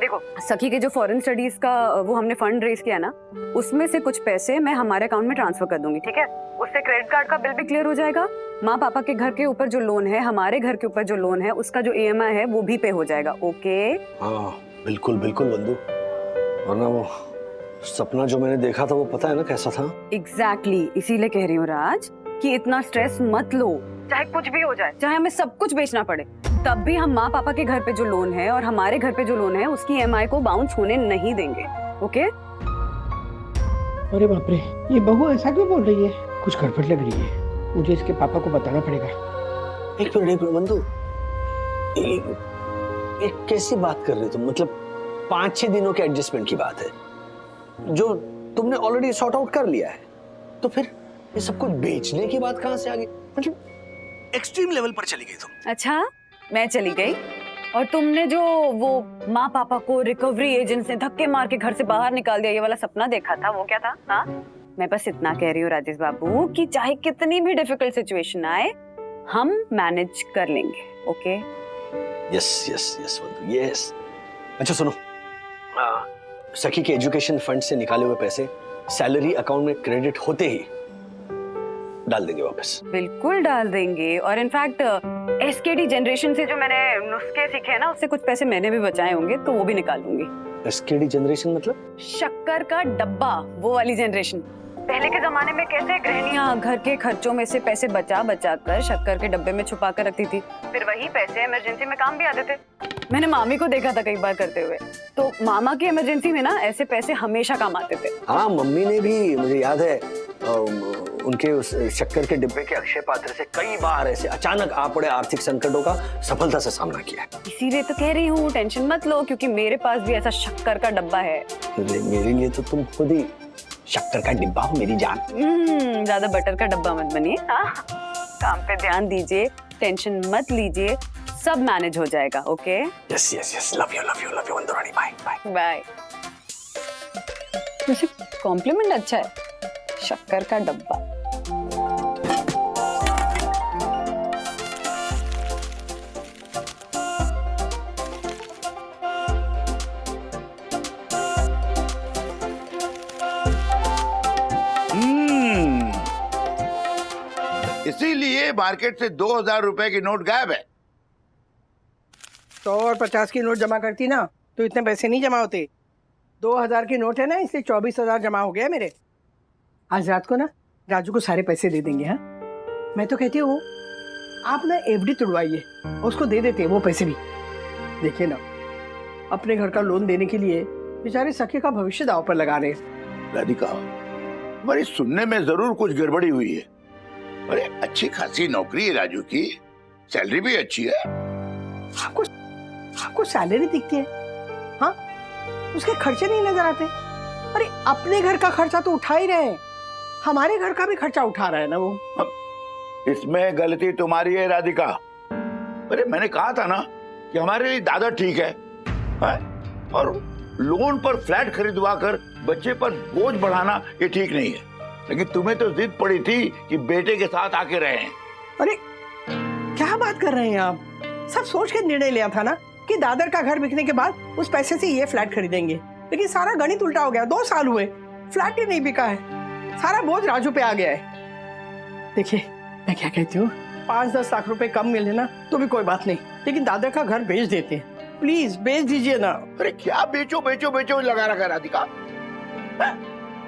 देखो, सखी के जो फॉरेन स्टडीज का वो हमने फंड रेज किया ना, उसमें से कुछ पैसे मैं हमारे अकाउंट में ट्रांसफर कर दूंगी, ठीक है? उससे क्रेडिट कार्ड का बिल भी क्लियर हो जाएगा, माँ पापा के घर के ऊपर जो लोन है, हमारे घर के ऊपर जो लोन है, उसका जो EMI है वो भी पे हो जाएगा। ओके? हाँ बिल्कुल बंधु, वरना वो सपना जो मैंने देखा था वो पता है ना कैसा था? एग्जैक्टली, इसीलिए कह रही हूँ राज कि इतना स्ट्रेस मत लो, चाहे कुछ भी हो जाए, चाहे हमें सब कुछ बेचना पड़े, तब भी हम माँ पापा के घर पे जो लोन है और हमारे घर पे जो लोन है उसकी EMI को बाउंस होने नहीं देंगे। ओके? अरे बाप रे, ये बहू ऐसा क्यों बोल रही है? कुछ गड़बड़ लग रही है, मुझे इसके पापा को बताना पड़ेगा। एक मिनट बंधु, एक कैसी बात कर रहे हो तुम? मतलब 5-6 दिनों के एडजस्टमेंट की बात है जो तुमने ऑलरेडी सॉर्ट आउट कर लिया है, तो फिर ये सब कुछ बेचने की बात कहां से आ गई? मतलब एक्सट्रीम लेवल पर चली गई तुम। अच्छा, मैं चली गई और तुमने जो वो माँ पापा को रिकवरी एजेंट्स ने धक्के मार के घर से बाहर निकाल दिया, ये वाला सपना देखा था, वो क्या था? हाँ, मैं बस इतना कह रही हूँ राजेश बाबू कि चाहे कितनी भी डिफिकल्ट सिचुएशन आए, हम मैनेज कर लेंगे। ओके? यस बंधु, यस। अच्छा सुनो, सखी के एजुकेशन फंड से निकाले हुए पैसे सैलरी अकाउंट में क्रेडिट होते ही डाल देंगे वापस। बिल्कुल डाल देंगे, और इनफैक्ट SKD जनरेशन से जो मैंने नुस्खे सीखे हैं ना, उससे कुछ पैसे मैंने भी बचाए होंगे तो वो भी निकाल दूंगी। SKD जनरेशन मतलब? शक्कर का डब्बा, वो वाली जनरेशन। पहले के जमाने में कैसे गृहिणियां घर के खर्चों में से पैसे बचा बचा कर शक्कर के डब्बे में छुपा कर रखती थी, फिर वही पैसे इमरजेंसी में काम भी आते थे। मैंने मामी को देखा था कई बार करते हुए, तो मामा की इमरजेंसी में ना ऐसे पैसे हमेशा काम आते थे। हाँ, मम्मी ने भी, मुझे याद है, उनके उस शक्कर के डिब्बे के अक्षय पात्र से कई बार ऐसे अचानक आ पड़े आर्थिक संकटों का सफलता से सामना किया। इसीलिए तो कह रही हूँ टेंशन मत लो, क्योंकि मेरे पास भी ऐसा शक्कर का डब्बा है। मेरे लिए तो तुम खुद ही शक्कर का डिब्बा हो मेरी जान। ज्यादा बटर का डब्बा मत बनिए। काम पे ध्यान दीजिए, टेंशन मत लीजिए, सब मैनेज हो जाएगा। ओके? यस लव यू बंधु रानी, बाय। वैसे कॉम्प्लीमेंट अच्छा है, शक्कर का डब्बा। इसीलिए मार्केट से 2000 रुपए की नोट गायब है। 100 और 50 की नोट जमा करती ना तो इतने पैसे नहीं जमा होते। 2000 की नोट है ना, इसलिए 24,000 जमा हो गया मेरे। आज रात को ना राजू को सारे पैसे दे देंगे। हाँ, मैं तो कहती हूँ आप ना एफडी तुड़वाइए, उसको दे देते हैं वो पैसे भी। देखिए ना, अपने घर का लोन देने के लिए बेचारे सखी का भविष्य दांव पर लगा रहे हैं। राधिका, हमारी सुनने में जरूर कुछ गड़बड़ी हुई है। अरे अच्छी खासी नौकरी है राजू की, सैलरी भी अच्छी है। आपको सैलरी दिखती है, हाँ, उसके खर्चे नहीं नजर आते। अरे अपने घर का खर्चा तो उठा ही रहे हैं, हमारे घर का भी खर्चा उठा रहा है ना वो। इसमें गलती तुम्हारी है राधिका। अरे मैंने कहा था ना कि हमारे लिए दादा ठीक है, और लोन पर फ्लैट खरीदवा कर बच्चे पर बोझ बढ़ाना ये ठीक नहीं है। लेकिन तुम्हें तो जिद पड़ी थी कि बेटे के साथ आके रहें। अरे क्या बात कर रहे हैं आप? सब सोच के निर्णय लिया था ना कि दादर का घर बिकने के बाद उस पैसे से ये फ्लैट खरीदेंगे, लेकिन सारा गणित उल्टा हो गया। 2 साल हुए, फ्लैट ही नहीं बिका है, सारा बोझ राजू पे आ गया है। देखिए मैं क्या कहती हूँ, 5-10 लाख रुपए कम मिले ना तो भी कोई बात नहीं, लेकिन दादर का घर बेच देते हैं, प्लीज बेच दीजिए ना। अरे क्या बेचो बेचो बेचो लगा रखा राधिका,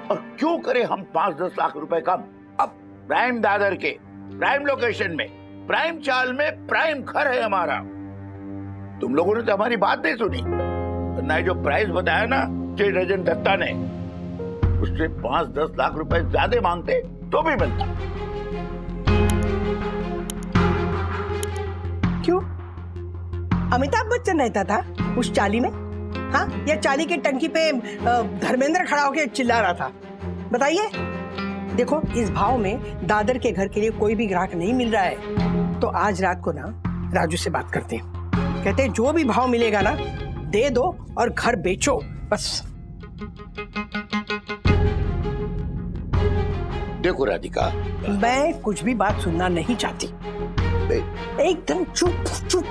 और क्यों करें हम 5-10 लाख रुपए कम? अब प्राइम दादर के प्राइम लोकेशन में, प्राइम चाल में प्राइम घर है हमारा। तुम लोगों ने तो हमारी बात नहीं सुनी, ना जो प्राइस बताया ना श्री रजन दत्ता ने, उससे 5-10 लाख रुपए ज्यादा मांगते तो भी मिलता। क्यों? अमिताभ बच्चन रहता था उस चाली में, हाँ, या चाली के टंकी पे धर्मेंद्र खड़ा होकर चिल्ला रहा था? बताइए। देखो इस भाव में दादर के घर के लिए कोई भी ग्राहक नहीं मिल रहा है, तो आज रात को ना राजू से बात करते हैं। कहते हैं जो भी भाव मिलेगा ना दे दो और घर बेचो बस। देखो राधिका, मैं कुछ भी बात सुनना नहीं चाहती, एकदम चुप चुप।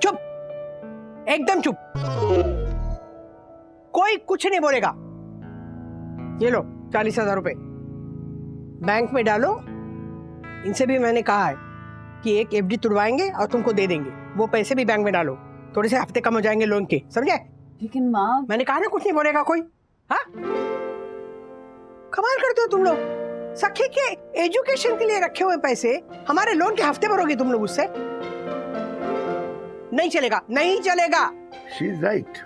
चुप, एकदम चुप, कोई कुछ नहीं बोलेगा। ये लो 40,000 रुपए बैंक में डालो। इनसे भी मैंने कहा है कि एक एफडी तुड़वाएंगे और तुमको दे देंगे, वो पैसे भी बैंक में डालो, थोड़े से हफ्ते कम हो जाएंगे लोन के, समझे? लेकिन माँ, मैंने कहा ना कुछ नहीं बोलेगा कोई। हाँ, कमाल करते हो तुम लोग। सखी के एजुकेशन के लिए रखे हुए पैसे हमारे लोन के हफ्ते भरोगे तुम लोग उससे? नहीं चलेगा, नहीं चलेगा। She is right.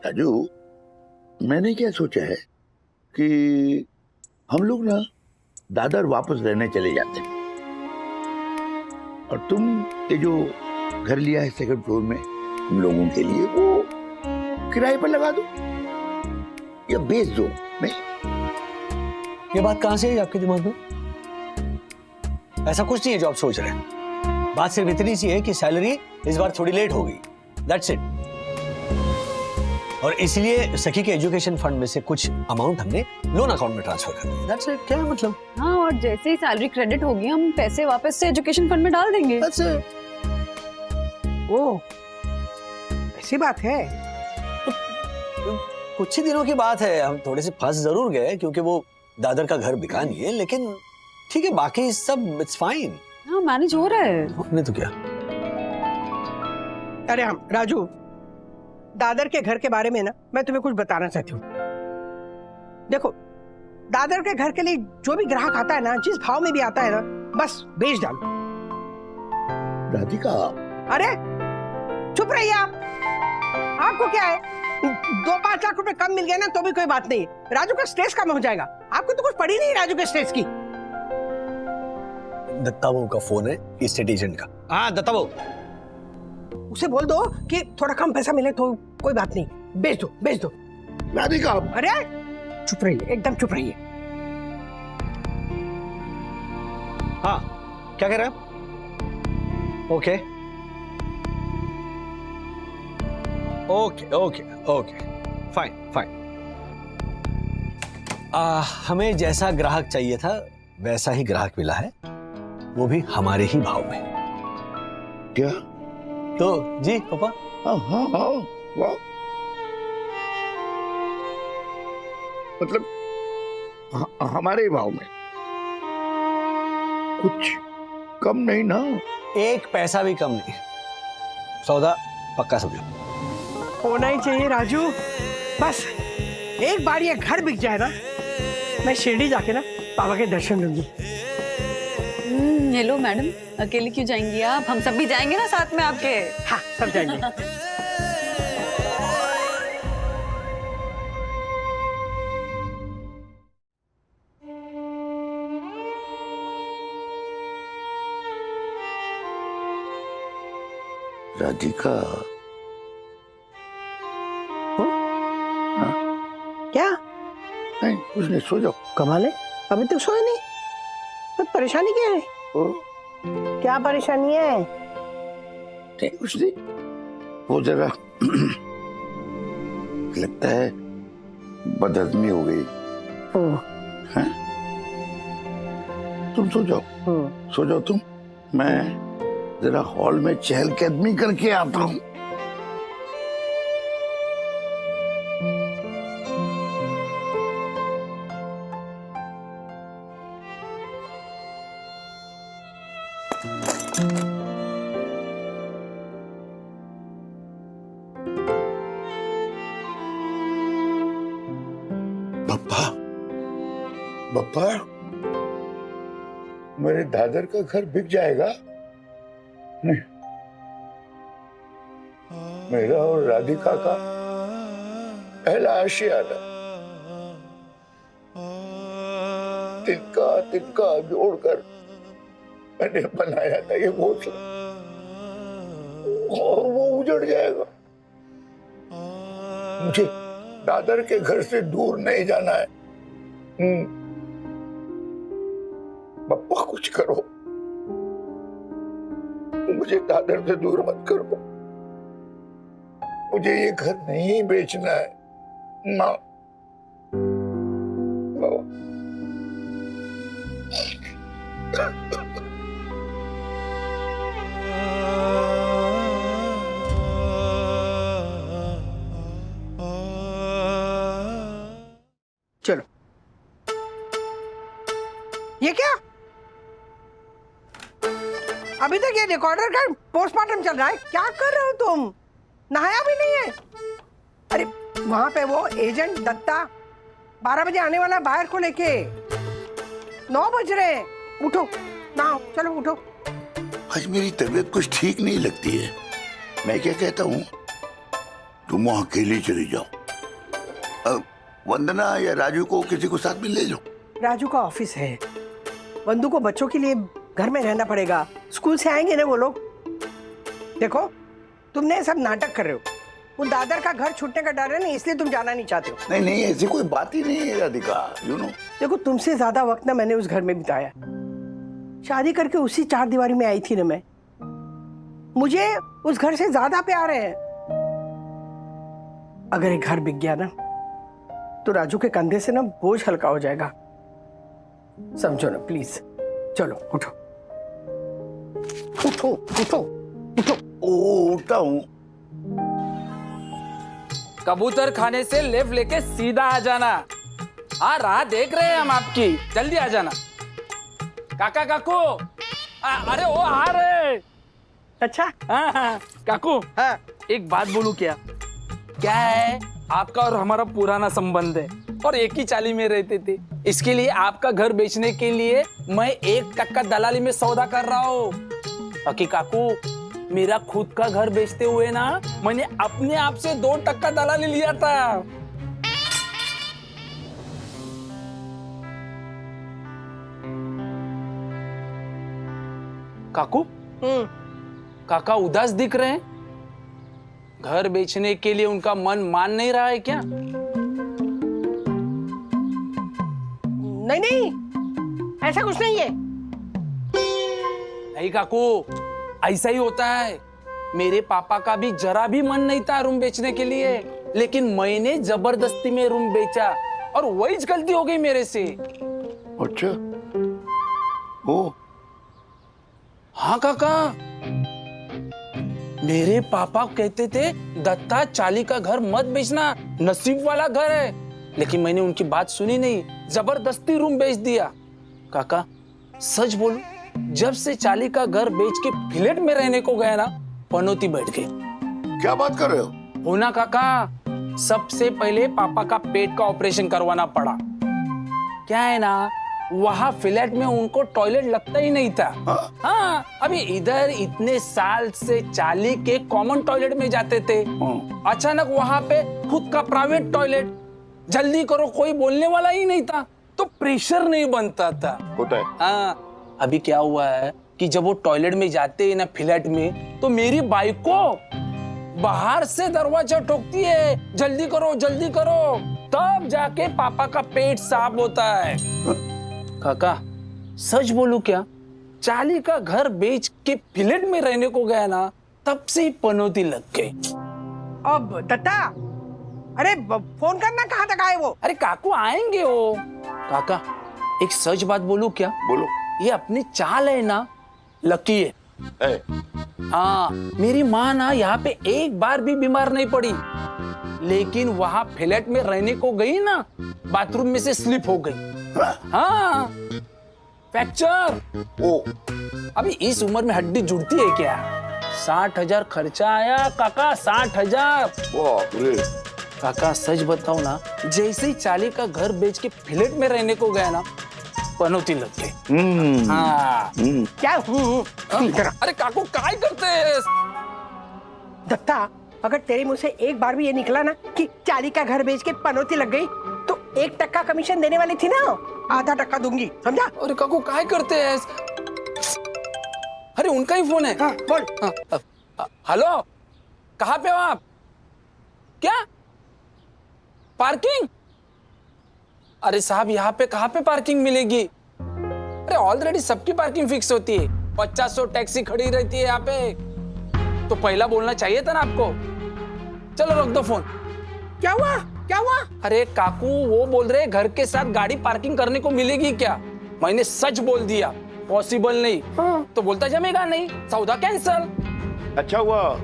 राजू, मैंने क्या सोचा है कि हम लोग ना दादर वापस रहने चले जाते हैं, और तुम ये जो घर लिया है सेकंड फ्लोर में हम लोगों के लिए, वो किराए पर लगा दो या बेच दो। नहीं, ये बात कहां से है आपके दिमाग में? ऐसा कुछ नहीं है जो आप सोच रहे हैं। बात सिर्फ इतनी सी है कि सैलरी इस बार थोड़ी लेट हो गई, दैट्स इट। और इसलिए सखी के एजुकेशन फंड में से कुछ अमाउंट हमने लोन अकाउंट में ट्रांसफर कर दिया, दैट्स इट। क्या मतलब? हाँ, और जैसे ही सैलरी क्रेडिट होगी हम पैसे वापस से एजुकेशन फंड में डाल देंगे। That's it. ओ, ऐसी बात है? कुछ ही दिनों की बात है, हम थोड़े से फंस जरूर गए क्योंकि वो दादर का घर बिका नहीं है, लेकिन ठीक है, बाकी सब इट्स फाइन। हाँ, मैनेज हो रहा है। हमने तो क्या। अरे हम राजू, दादर के घर के बारे में ना मैं तुम्हें कुछ बताना चाहती हूँ। देखो, दादर के घर के लिए जो भी ग्राहक आता है ना, जिस भाव में भी आता है ना, बस बेच डालो। राधिका, अरे चुप रहिए आप। आपको क्या है, 2-5 लाख रुपए कम मिल गए ना तो भी कोई बात नहीं, राजू का स्ट्रेस कम हो जाएगा। आपको तो कुछ पड़ी नहीं राजू के स्ट्रेस की। दत्ता बाबू का फोन है, एस्टेट एजेंट का। हाँ दत्ता बाबू, उसे बोल दो कि थोड़ा कम पैसा मिले तो कोई बात नहीं, बेच दो बेच दो। राधिका, अरे चुप रहिए, एकदम चुप रहिए। हाँ, क्या कह रहे हैं आप? Okay okay okay okay, fine fine. हमें जैसा ग्राहक चाहिए था वैसा ही ग्राहक मिला है, वो भी हमारे ही भाव में। क्या? तो जी पापा। हाँ हाँ हाँ, वाह, मतलब हमारे ही भाव में, कुछ कम नहीं ना? एक पैसा भी कम नहीं, सौदा पक्का समझो। होना ही चाहिए राजू, बस एक बार ये घर बिक जाए ना, मैं शिरडी जाके ना पापा के दर्शन लूंगी। हेलो मैडम, अकेले क्यों जाएंगी आप? हम सब भी जाएंगे ना साथ में आपके। हाँ, सब जाएंगे। राधिका, क्या? नहीं कुछ नहीं, सो जाओ। कमाल है, अभी तक सोए नहीं? तो परेशानी क्या है? क्या परेशानी है? नहीं कुछ नहीं, वो जरा लगता है बदहजमी हो गई। हैं? तुम सो जाओ, सो जाओ तुम, मैं जरा हॉल में चहलकदमी करके आता हूँ। बप्पा, बप्पा, मेरे दादर का घर बिक जाएगा? नहीं, मेरा और राधिका का पहला आशियाना, तिनका जोड़कर मैंने बनाया था ये घोंसला, और वो उजड़ जाएगा। मुझे दादर के घर से दूर नहीं जाना है। बप्पा कुछ करो, मुझे दादर से दूर मत करो, मुझे ये घर नहीं बेचना है माँ। चलो, ये क्या? अभी तक ये रिकॉर्डर का पोस्टमार्टम चल रहा है, क्या कर रहे हो तुम? नहाया भी नहीं है? अरे वहां पे वो एजेंट दत्ता 12 बजे आने वाला, बाहर को लेके 9 बज रहे हैं। उठो, नहाओ, चलो उठो। आज मेरी तबीयत कुछ ठीक नहीं लगती है, मैं क्या कहता हूँ, तुम वहां अकेली चली जाओ, वंदना या राजू को किसी को साथ में ले लो। राजू का ऑफिस है, वंदू को बच्चों के लिए घर में रहना पड़ेगा, स्कूल से आएंगे ना वो लोग। देखो, तुमने सब नाटक कर रहे हो, वो दादर का घर छूटने का डर है ना, इसलिए तुम जाना नहीं चाहते हो। नहीं नहीं, ऐसी कोई बात ही नहीं है राधिका, यू नो। देखो, तुमसे ज्यादा वक्त ना मैंने उस घर में बिताया, शादी करके उसी 4 दीवारी में आई थी ना मैं, मुझे उस घर से ज्यादा प्यार है। अगर एक घर बिक गया ना तो राजू के कंधे से ना बोझ हल्का हो जाएगा, समझो ना प्लीज। चलो उठो उठो उठो उठो। उठता हूँ। कबूतर खाने से लेफ्ट लेके सीधा आ जाना। हाँ, राह देख रहे हैं हम आपकी, जल्दी आ जाना। काका काकू, अरे वो आ रहे। अच्छा, हाँ काकू, हाँ एक बात बोलूं क्या है, आपका और हमारा पुराना संबंध है और एक ही चाली में रहते थे, इसके लिए आपका घर बेचने के लिए मैं 1% दलाली में सौदा कर रहा हूँ। बाकी काकू, मेरा खुद का घर बेचते हुए ना मैंने अपने आप से 2% दलाली लिया था। काकू, काका उदास दिख रहे हैं, घर बेचने के लिए उनका मन मान नहीं रहा है क्या? नहीं नहीं, ऐसा कुछ नहीं है। नहीं काकू, ऐसा ही होता है। मेरे पापा का भी जरा भी मन नहीं था रूम बेचने के लिए, लेकिन मैंने जबरदस्ती में रूम बेचा और वही गलती हो गई मेरे से। अच्छा, ओ हाँ काका, मेरे पापा कहते थे दत्ता चाली का घर मत बेचना, नसीब वाला घर है, लेकिन मैंने उनकी बात सुनी नहीं, जबरदस्ती रूम बेच दिया। काका सच बोलूं, जब से चाली का घर बेच के फ्लैट में रहने को गया ना, पनौती बैठ गई। क्या बात कर रहे हो? होना काका, सबसे पहले पापा का पेट का ऑपरेशन करवाना पड़ा। क्या है ना, वहाँ फ्लैट में उनको टॉयलेट लगता ही नहीं था। हाँ, अभी इधर इतने साल से चाली के कॉमन टॉयलेट में जाते थे, अचानक वहाँ पे खुद का प्राइवेट टॉयलेट, जल्दी करो कोई बोलने वाला ही नहीं था, तो प्रेशर नहीं बनता था। होता है। हाँ, अभी क्या हुआ है कि जब वो टॉयलेट में जाते हैं ना फ्लैट में, तो मेरी बाइक को बाहर से दरवाजा ठोकती है, जल्दी करो जल्दी करो, तब जाके पापा का पेट साफ होता है। काका सच बोलूं क्या, चाली का घर बेच के फ्लैट में रहने को गया ना, तब से ही पनौती लग गई। अब दत्ता, अरे फोन करना, कहाँ तक आए वो? अरे काकू आएंगे वो। काका एक सच बात बोलूं क्या? बोलो। ये अपनी चाल है ना, लकी है। हाँ, मेरी माँ ना यहाँ पे एक बार भी बीमार नहीं पड़ी, लेकिन वहाँ फ्लैट में रहने को गई ना, बाथरूम में से स्लिप हो गई। हाँ, फ्रैक्चर। ओ, अभी इस उम्र में हड्डी जुड़ती है क्या? 60,000 खर्चा आया काका, 60,000। काका सच बताओ ना, जैसे ही चाली का घर बेच के फ्लैट में रहने को गया ना, पनौती लग गई। हाँ। क्या? अरे काकू काय करते हैं? दत्ता, अगर तेरे मुंह से एक बार भी ये निकला ना कि चाली का घर बेच के पनौती लग गई, तो 1% कमीशन देने वाली थी ना, आधा टक्का दूंगी, समझा? अरे काकू काय करते हैं? अरे उनका ही फोन है। हाँ, बोल। हेलो, कहाँ पे हो आप? क्या पार्किंग? अरे साहब, यहाँ पे कहाँ पे पार्किंग मिलेगी? अरे ऑलरेडी सबकी पार्किंग फिक्स होती है, 50 टैक्सी खड़ी रहती है यहाँ पे, तो पहला बोलना चाहिए था ना आपको। चलो रख दो फोन। क्या हुआ? क्या हुआ? अरे काकू वो बोल रहे घर के साथ गाड़ी पार्किंग करने को मिलेगी क्या? मैंने सच बोल दिया, पॉसिबल नहीं। तो बोलता जमेगा नहीं, सौदा कैंसल। अच्छा हुआ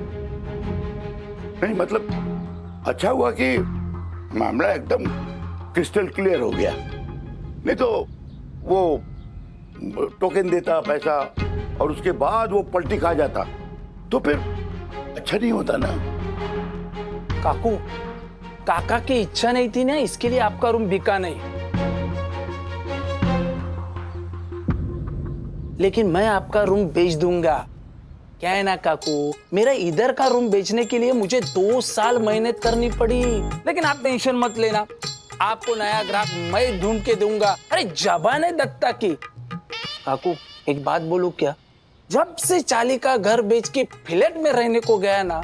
नहीं, मतलब अच्छा हुआ कि मामला एकदम क्रिस्टल क्लियर हो गया, नहीं तो वो टोकन देता पैसा और उसके बाद वो पलटी खा जाता तो फिर अच्छा नहीं होता ना। काकू, काका की इच्छा नहीं थी ना, इसके लिए आपका रूम बिका नहीं, लेकिन मैं आपका रूम बेच दूंगा। क्या है ना काकू, मेरा इधर का रूम बेचने के लिए मुझे 2 साल मेहनत करनी पड़ी, लेकिन आप टेंशन मत लेना, आपको नया ग्राहक मैं ढूंढ के दूंगा। अरे जबान है दत्ता की। काकू एक बात बोलूं क्या, जब से चाली का घर बेच के फ्लैट में रहने को गया ना,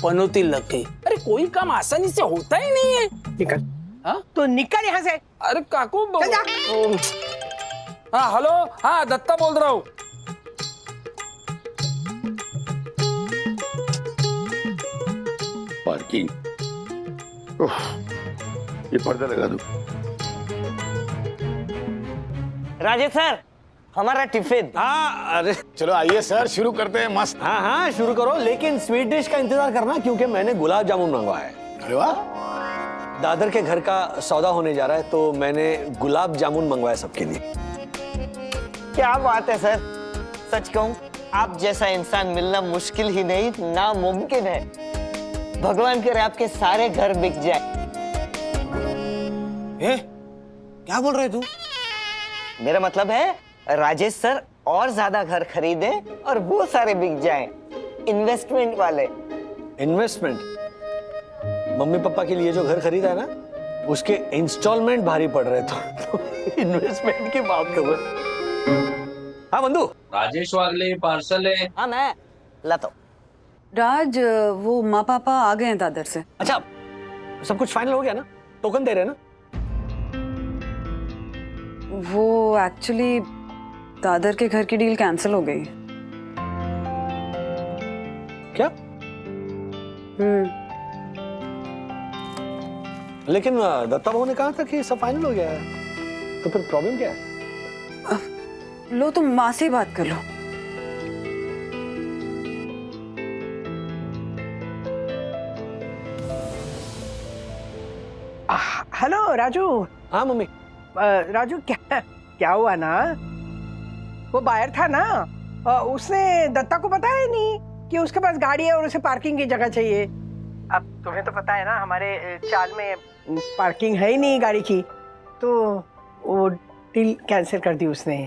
पनौती लग गई। अरे कोई काम आसानी से होता ही नहीं है। निकल। हाँ तो निकल यहाँ से। अरे काकू हाँ हेलो, हाँ दत्ता बोल रहा हूँ। पार्किंग, ये पर्दा लगा दो। राजेश सर, हमारा टिफिन। हाँ, अरे चलो आइए सर, शुरू करते हैं। मस्त। हाँ हाँ शुरू करो, लेकिन स्वीट डिश का इंतजार करना, क्योंकि मैंने गुलाब जामुन मंगवाया है। अरे वाह, दादर के घर का सौदा होने जा रहा है, तो मैंने गुलाब जामुन मंगवाया सबके लिए। क्या बात है सर, सच कहूं आप जैसा इंसान मिलना मुश्किल ही नहीं, नामुमकिन है। भगवान करे आपके सारे घर बिक जाए। क्या बोल रहे तू? मेरा मतलब है राजेश सर और ज्यादा घर खरीदे और वो सारे बिक जाएं, इन्वेस्टमेंट वाले। इन्वेस्टमेंट? मम्मी पापा के लिए जो घर खरीदा है ना, उसके इंस्टॉलमेंट भारी पड़ रहे, तो इन्वेस्टमेंट की बात कर रहे। हाँ बंधु, राजेश वागले पार्सल है। हाँ मैं लाता हूँ। राज, वो माँ पापा आ गए हैं दादर से। अच्छा, सब कुछ फाइनल हो गया ना? टोकन दे रहे हैं ना? वो एक्चुअली दादर के घर की डील कैंसिल हो गई। क्या? लेकिन दत्ता बहू ने कहा था कि सब फाइनल हो गया है, तो फिर प्रॉब्लम क्या है? लो तुम माँ से ही बात कर लो। हेलो राजू। हाँ मम्मी। राजू क्या हुआ ना, वो बाहर था ना, उसने दत्ता को बताया नहीं कि उसके पास गाड़ी है और उसे पार्किंग की जगह चाहिए। अब तुम्हें तो पता है ना हमारे चाल में पार्किंग है ही नहीं गाड़ी की, तो वो डील कैंसिल कर दी उसने।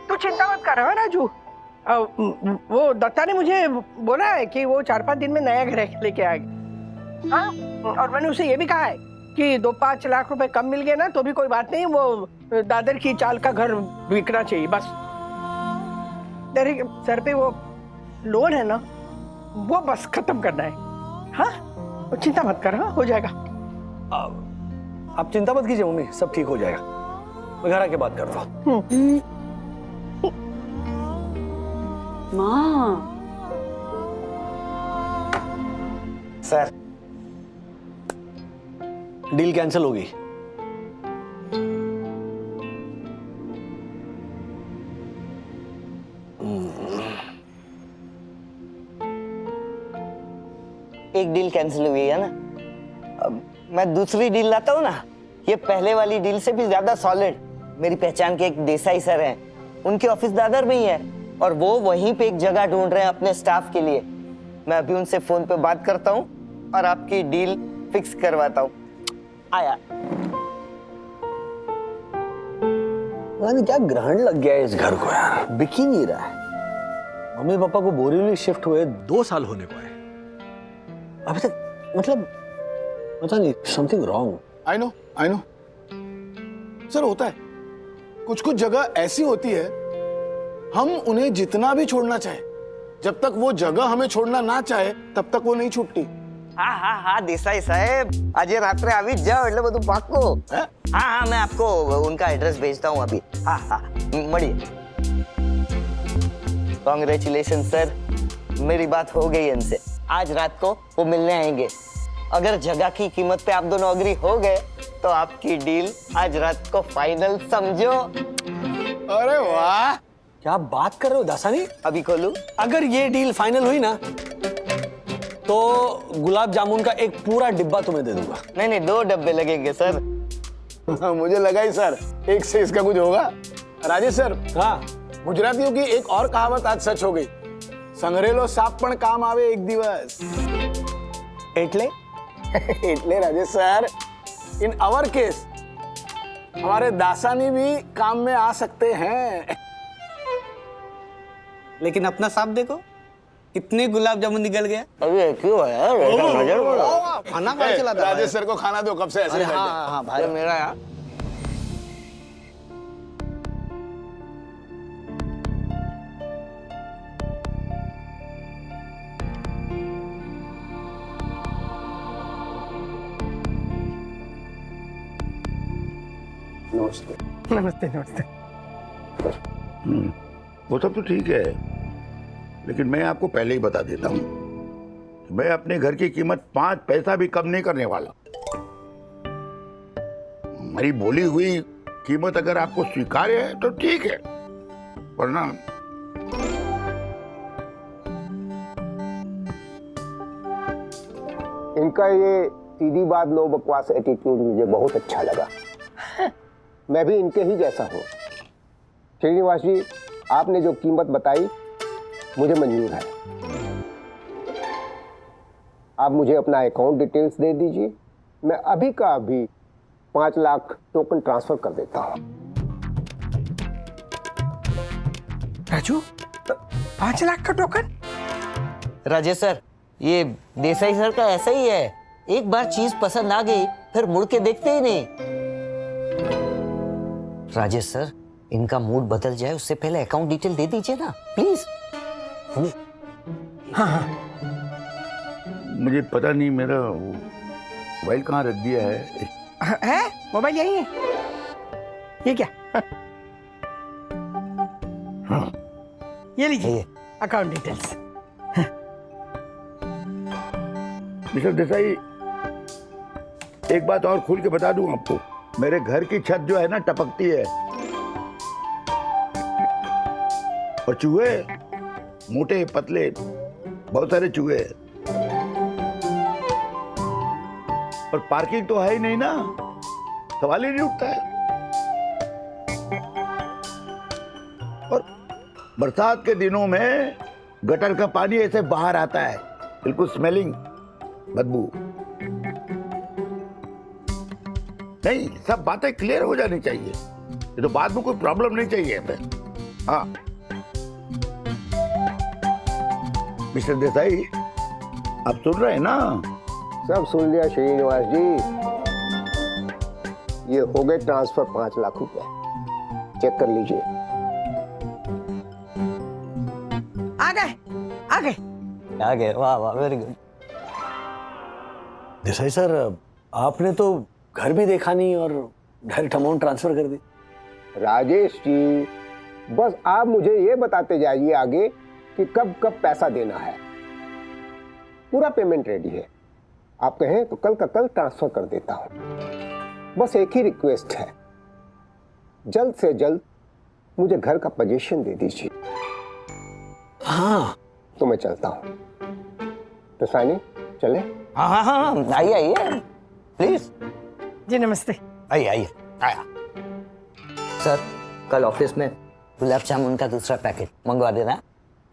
तू चिंता मत कर राजू, वो दत्ता ने मुझे बोला है कि वो 4-5 दिन में नया घर लेके आएगा। हाँ, और मैंने उसे ये भी कहा है कि 2-5 लाख रुपए कम मिल गए ना तो भी कोई बात नहीं, वो दादर की चाल का घर बिकना चाहिए बस। तेरे सर पे वो लोन है ना, वो बस खत्म करना है। हाँ, वो चिंता मत कर, हाँ हो जाएगा। आप चिंता मत कीजिए मम्मी, सब ठीक हो जाएगा। मैं घर आके बात करता हूँ। माँ। सर, डील कैंसिल होगी। एक डील कैंसिल हुई है ना, अब मैं दूसरी डील लाता हूँ ना, ये पहले वाली डील से भी ज्यादा सॉलिड। मेरी पहचान के एक देसाई सर हैं, उनके ऑफिस दादर में ही है और वो वहीं पे एक जगह ढूंढ रहे हैं अपने स्टाफ के लिए। मैं अभी उनसे फोन पे बात करता हूँ और आपकी डील फिक्स करवाता हूँ। आया। क्या ग्रहण लग गया है इस घर को यार, बिक ही नहीं रहा है। मम्मी पापा को बोरीवली शिफ्ट हुए 2 साल होने को है, अभी तक मतलब पता नहीं, something wrong. I know sir, होता है। कुछ कुछ जगह ऐसी होती है, हम उन्हें जितना भी छोड़ना चाहे, जब तक वो जगह हमें छोड़ना ना चाहे तब तक वो नहीं छूटती। हाँ देसाई साहब, आज रात में आवी जाओ એટલે બધું પાક્કો। हाँ, मैं आपको उनका एड्रेस भेजता हूँ अभी। हाँ, मड़िए। कांग्रेचुलेशन सर, मेरी बात हो गई इनसे, आज रात को वो मिलने आएंगे। अगर जगह की कीमत पे आप दोनों अग्री हो गए तो आपकी डील आज रात को फाइनल समझो। अरे वाह, क्या बात कर रहे हो दासानी? अभी खोलूं? अगर ये डील फाइनल हुई ना तो गुलाब जामुन का एक पूरा डिब्बा तुम्हें दे दूंगा। नहीं 2 डब्बे लगेंगे सर। मुझे लगा ही सर एक से इसका कुछ होगा। राजेश सर, हाँ, गुजरातियों की एक और कहावत आज सच हो गई, संग्रेलो साप पण काम आवे एक दिवस। एटले एटले Rajesh sir, in our case हमारे दासानी भी काम में आ सकते हैं। लेकिन अपना सांप देखो, कितने गुलाब जामुन निकल गया। अरे क्यों है यार, नजर बड़ा खाना कहाँ चला था? राजेश सर को खाना दो, कब से ऐसे बैठे। हाँ भाई, मेरा यार। नमस्ते। वो सब तो ठीक है, लेकिन मैं आपको पहले ही बता देता हूँ, मैं अपने घर की कीमत 5 पैसा भी कम नहीं करने वाला। मेरी बोली हुई कीमत अगर आपको स्वीकार्य है तो ठीक है, वरना इनका ये सीधी बात नो बकवास एटीट्यूड मुझे बहुत अच्छा लगा। मैं भी इनके ही जैसा हूँ। श्रीनिवास जी, आपने जो कीमत बताई मुझे मंजूर है। आप मुझे अपना अकाउंट डिटेल्स दे दीजिए, मैं अभी का अभी 5 लाख टोकन ट्रांसफर कर देता हूँ। राजू, 5 लाख का टोकन? राजेश सर, ये देसाई सर का ऐसा ही है, एक बार चीज पसंद आ गई फिर मुड़ के देखते ही नहीं। राजेश सर, इनका मूड बदल जाए उससे पहले अकाउंट डिटेल दे दीजिए ना प्लीज। हाँ। मुझे पता नहीं मेरा मोबाइल कहाँ रख दिया है। मोबाइल यही है। ये क्या? हाँ। ये लीजिए अकाउंट डिटेल्स। मिस्टर देसाई, एक बात और खुल के बता दूं आपको, मेरे घर की छत जो है ना टपकती है, और चूहे मोटे पतले बहुत सारे चूहे हैं, और पार्किंग तो है ही नहीं ना, सवाल ही नहीं उठता है। और बरसात के दिनों में गटर का पानी ऐसे बाहर आता है, बिल्कुल स्मेलिंग, बदबू। नहीं, सब बातें क्लियर हो जानी चाहिए, ये तो बाद में कोई प्रॉब्लम नहीं चाहिए हमें। हाँ मिस्टर देसाई, आप सुन रहे हैं ना? सब सुन लिया श्रीनिवास जी। ये हो गए ट्रांसफर 5 लाख रुपए, चेक कर लीजिए। आ गए आ गए आ गए, वाह वाह, वेरी गुड। देसाई सर, आपने तो घर भी देखा नहीं और डायरेक्ट अमाउंट ट्रांसफर कर दी। राजेश जी, बस आप मुझे ये बताते जाइए आगे कि कब कब पैसा देना है। पूरा पेमेंट रेडी है, आप कहें तो कल का कल ट्रांसफर कर देता हूं। बस एक ही रिक्वेस्ट है, जल्द से जल्द मुझे घर का पोजीशन दे दीजिए। हाँ तो मैं चलता हूं। तो सानी चले? हाँ हाँ हाँ, आइए आइए प्लीज। जी नमस्ते। आइए आइए। आया सर, कल ऑफिस में गुलाब जामुन का दूसरा पैकेट मंगवा देना।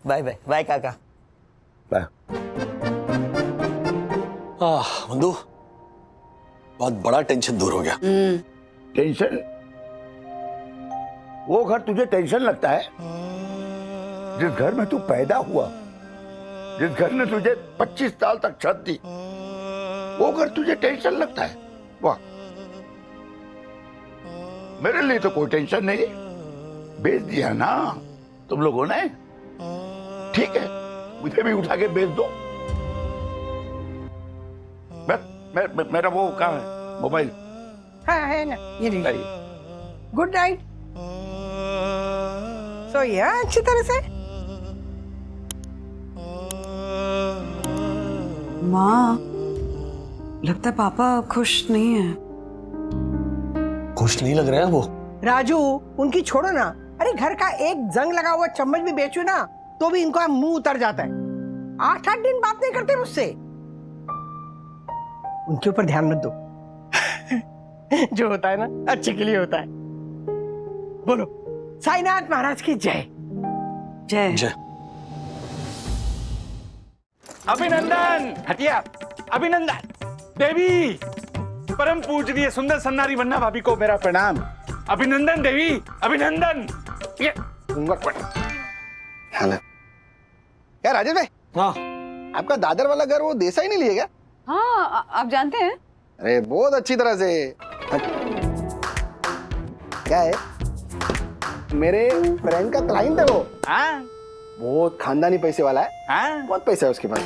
Bye bye. बाय काका। बाय। मंदू, बहुत बड़ा टेंशन दूर हो गया। टेंशन? वो घर तुझे टेंशन लगता है जिस घर में तू पैदा हुआ, जिस घर ने तुझे 25 साल तक छत दी, वो घर तुझे टेंशन लगता है? वाह, मेरे लिए तो कोई टेंशन नहीं, बेच दिया ना तुम लोगों ने, ठीक है, मुझे भी उठा के बेच दो। मेरा वो कहाँ है मोबाइल? हाँ है ना, ये लीजिए। Good night. सोइए अच्छी तरह से। माँ, लगता है पापा खुश नहीं है। खुश नहीं लग रहा है वो। राजू, उनकी छोड़ो ना। अरे घर का एक जंग लगा हुआ चम्मच भी बेचो ना तो भी इनका मुंह उतर जाता है। 8-8 दिन बात नहीं करते मुझसे। उनके ऊपर ध्यान मत दो। जो होता है ना अच्छे के लिए होता है। बोलो, साईनाथ महाराज की जय। जय जय। अभिनंदन हटिया, अभिनंदन देवी, परम पूजनीय सुंदर सन्नारी वन्ना भाभी को मेरा प्रणाम। अभिनंदन देवी, अभिनंदन। ये हेलो क्या राजेश भाई? हाँ, आपका दादर वाला घर वो देसाई नहीं लिए क्या? हाँ, आप जानते हैं? अरे बहुत अच्छी तरह से। क्या है, मेरे फ्रेंड का क्लाइंट है वो। हाँ, बहुत खानदानी पैसे वाला है। हाँ, बहुत पैसा है उसके पास।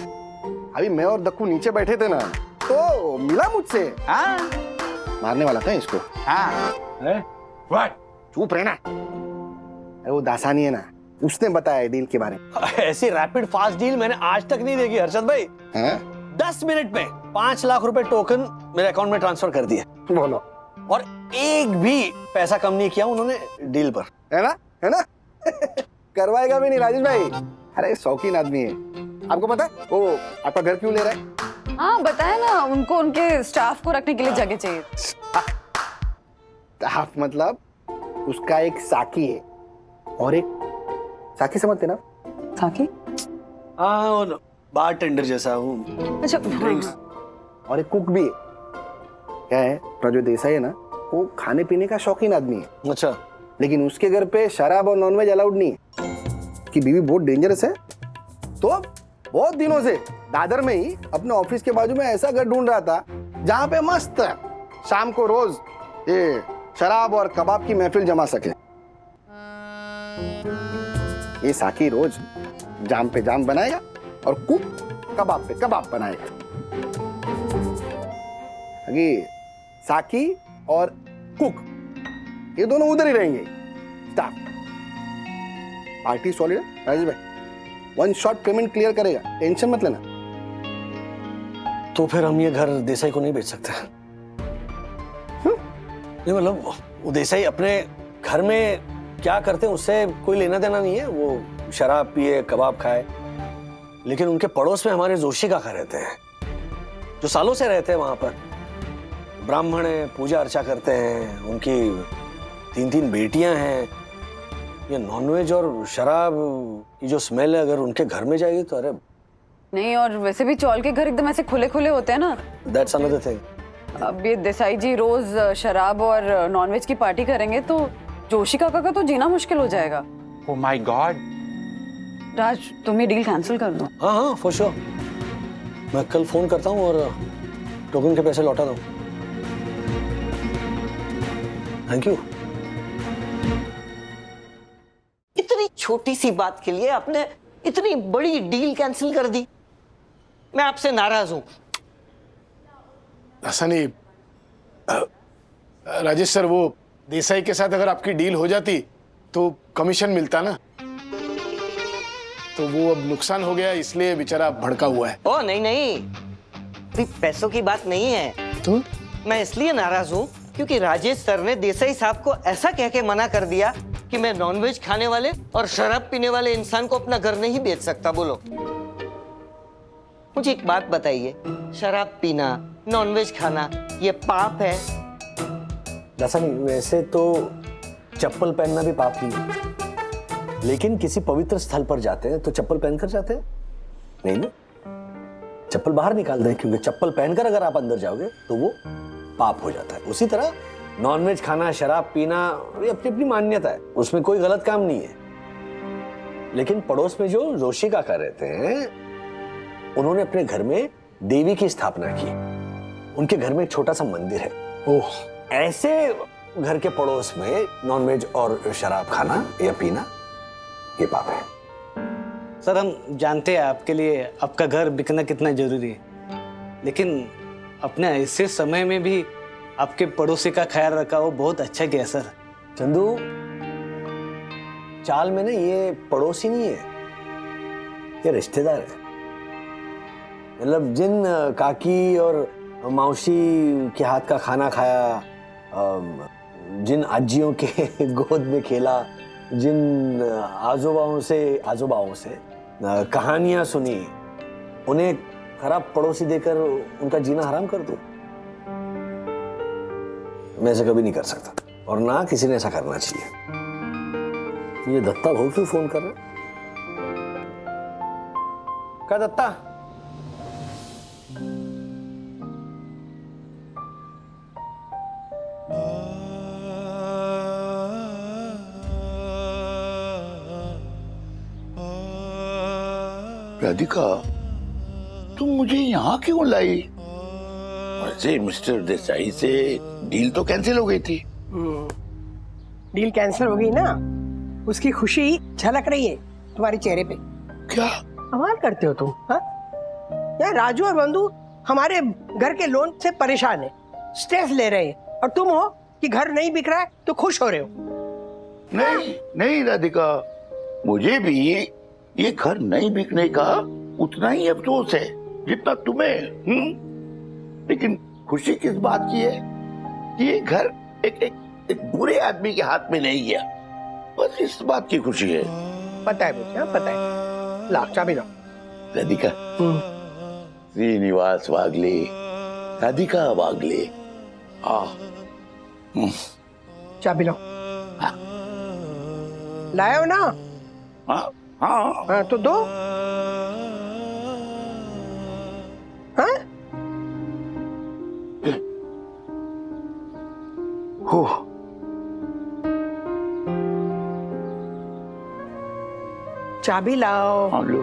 अभी मैं और दक्कू नीचे बैठे थे ना तो मिला मुझसे। हाँ, मारने वाला था इसको। हाँ, व्हाट? चुप रहना। अरे वो दासानी है ना, उसने बताया डील के बारे में। ऐसी रैपिड फास्ट डील मैंने आज तक नहीं देखी हर्षद भाई। 10 मिनट में 5 लाख रुपए टोकन मेरे अकाउंट में ट्रांसफर कर दिए। बोलो। और एक भी पैसा कम नहीं किया उन्होंने डील पर, है ना, है ना? करवाएगा भी नहीं राजेश भाई। अरे शौकीन आदमी है। आपको पता है वो आपका घर क्यों ले रहा है? हाँ बताया ना, उनको उनके स्टाफ को रखने के लिए जगह चाहिए। स्टाफ मतलब उसका एक साकी है और एक साकी, समझते ना? साकी? हाँ, बार टेंडर जैसा वो। अच्छा, ड्रिंक्स। और एक कुक भी है। क्या है, प्रजो देसाई है ना, वो खाने पीने का शौकीन आदमी है। अच्छा। लेकिन उसके घर पे शराब और नॉनवेज अलाउड नहीं है। उसकी बीवी बहुत डेंजरस है। तो बहुत दिनों से दादर में ही अपने ऑफिस के बाजू में ऐसा घर ढूंढ रहा था जहां पे मस्त शाम को रोज ये शराब और कबाब की महफिल जमा सके। ये साकी रोज जाम पे जाम बनाएगा और कुक कबाब पे कबाब बनाएगा। अगे साकी और कुक ये दोनों उधर ही रहेंगे। स्टाफ पार्टी सॉलिड है राजेश भाई। 1 शॉट पेमेंट क्लियर करेगा, टेंशन मत लेना। तो फिर हम ये घर देसाई को नहीं बेच सकते। नहीं मतलब वो देसाई अपने घर में क्या करते हैं उससे कोई लेना देना नहीं है। वो शराब पिए, कबाब खाए, लेकिन उनके पड़ोस में हमारे जोशी काका रहते हैं जो सालों से रहते हैं वहां पर। ब्राह्मण है, पूजा अर्चा करते हैं, उनकी 3-3 बेटियां हैं। ये नॉनवेज और शराब की जो स्मेल है अगर उनके घर में जाएगी तो अरे नहीं, और वैसे भी चौल के घर एकदम ऐसे खुले खुले होते हैं ना। That's another thing. अब ये देसाई जी रोज शराब और नॉनवेज की पार्टी करेंगे तो जोशी काका का तो जीना मुश्किल हो जाएगा। Oh my God. राज, तुम ये डील कैंसिल कर दो। हाँ फॉर श्योर। मैं कल फोन करता हूँ और टोकन के पैसे लौटा दूँ। Thank you. इतनी छोटी सी बात के लिए आपने इतनी बड़ी डील कैंसिल कर दी। मैं आपसे नाराज हूं। ऐसा नहीं राजेश सर, वो देसाई के साथ अगर आपकी डील हो जाती तो कमीशन मिलता ना, तो वो अब नुकसान हो गया इसलिए बेचारा भड़का हुआ है। ओ नहीं, पैसों की बात नहीं है। तो मैं इसलिए नाराज हूं क्योंकि राजेश सर ने देसाई साहब को ऐसा कह के मना कर दिया कि मैं नॉनवेज खाने वाले और शराब पीने वाले इंसान को अपना घर नहीं बेच सकता। बोलो, मुझे एक बात बताइए, शराब पीना, नॉनवेज खाना ये पाप है? ऐसा नहीं, वैसे तो चप्पल पहनना भी पाप नहीं है, लेकिन किसी पवित्र स्थल पर जाते हैं तो चप्पल पहनकर जाते हैं नहीं ना। चप्पल बाहर निकाल दें, क्योंकि चप्पल पहनकर अगर आप अंदर जाओगे तो वो पाप हो जाता है। उसी तरह नॉनवेज खाना, शराब पीना, ये अपनी अपनी मान्यता है, उसमें कोई गलत काम नहीं है। लेकिन पड़ोस में जो जोशी काका रहते हैं उन्होंने अपने घर में देवी की स्थापना की। उनके घर में एक छोटा सा मंदिर है। ओह, ऐसे घर के पड़ोस में नॉनवेज और शराब खाना या पीना ये पाप है। सर, हम जानते हैं आपके लिए आपका घर बिकना कितना जरूरी है, लेकिन अपने ऐसे समय में भी आपके पड़ोसी का ख्याल रखा, वो बहुत अच्छा किया सर। चंदू, चाल में ना ये पड़ोसी नहीं है, ये रिश्तेदार है। मतलब जिन काकी और मौसी के हाथ का खाना खाया, जिन आजियों के गोद में खेला, जिन आजोबाओं से कहानियां सुनी, उन्हें खराब पड़ोसी देकर उनका जीना हराम कर दूं? मैं ऐसा कभी नहीं कर सकता, और ना किसी ने ऐसा करना चाहिए। ये दत्ता भाऊ क्यों फोन कर रहे? क्या दत्ता? राधिका, तुम मुझे यहाँ क्यों लाई? वैसे मिस्टर देसाई से डील तो कैंसिल हो गई थी। डील कैंसिल हो गई ना, उसकी खुशी झलक रही है तुम्हारे चेहरे पे। क्या कमाल करते हो तुम, हाँ? यार राजू और बंधु हमारे घर के लोन से परेशान है, स्ट्रेस ले रहे हैं, और तुम हो कि घर नहीं बिक रहा है तो खुश हो रहे हो। नहीं राधिका, मुझे भी ये घर नहीं बिकने का उतना ही अफसोस है जितना तुम्हें। लेकिन खुशी किस बात की है कि ये घर एक बुरे आदमी के हाथ में नहीं गया, बस इस बात की खुशी है। पता है मुझे, पता है। ला चाबी लो। राधिका, श्रीनिवास वागले, राधिका वागले। चाबी लो। लाया हो ना? हाँ, तो दो। हाँ? चाबी लाओ। लो।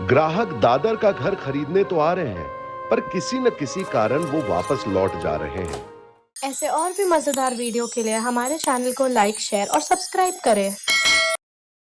ग्राहक दादर का घर खरीदने तो आ रहे हैं, पर किसी न किसी कारण वो वापस लौट जा रहे हैं। ऐसे और भी मजेदार वीडियो के लिए हमारे चैनल को लाइक, शेयर और सब्सक्राइब करें।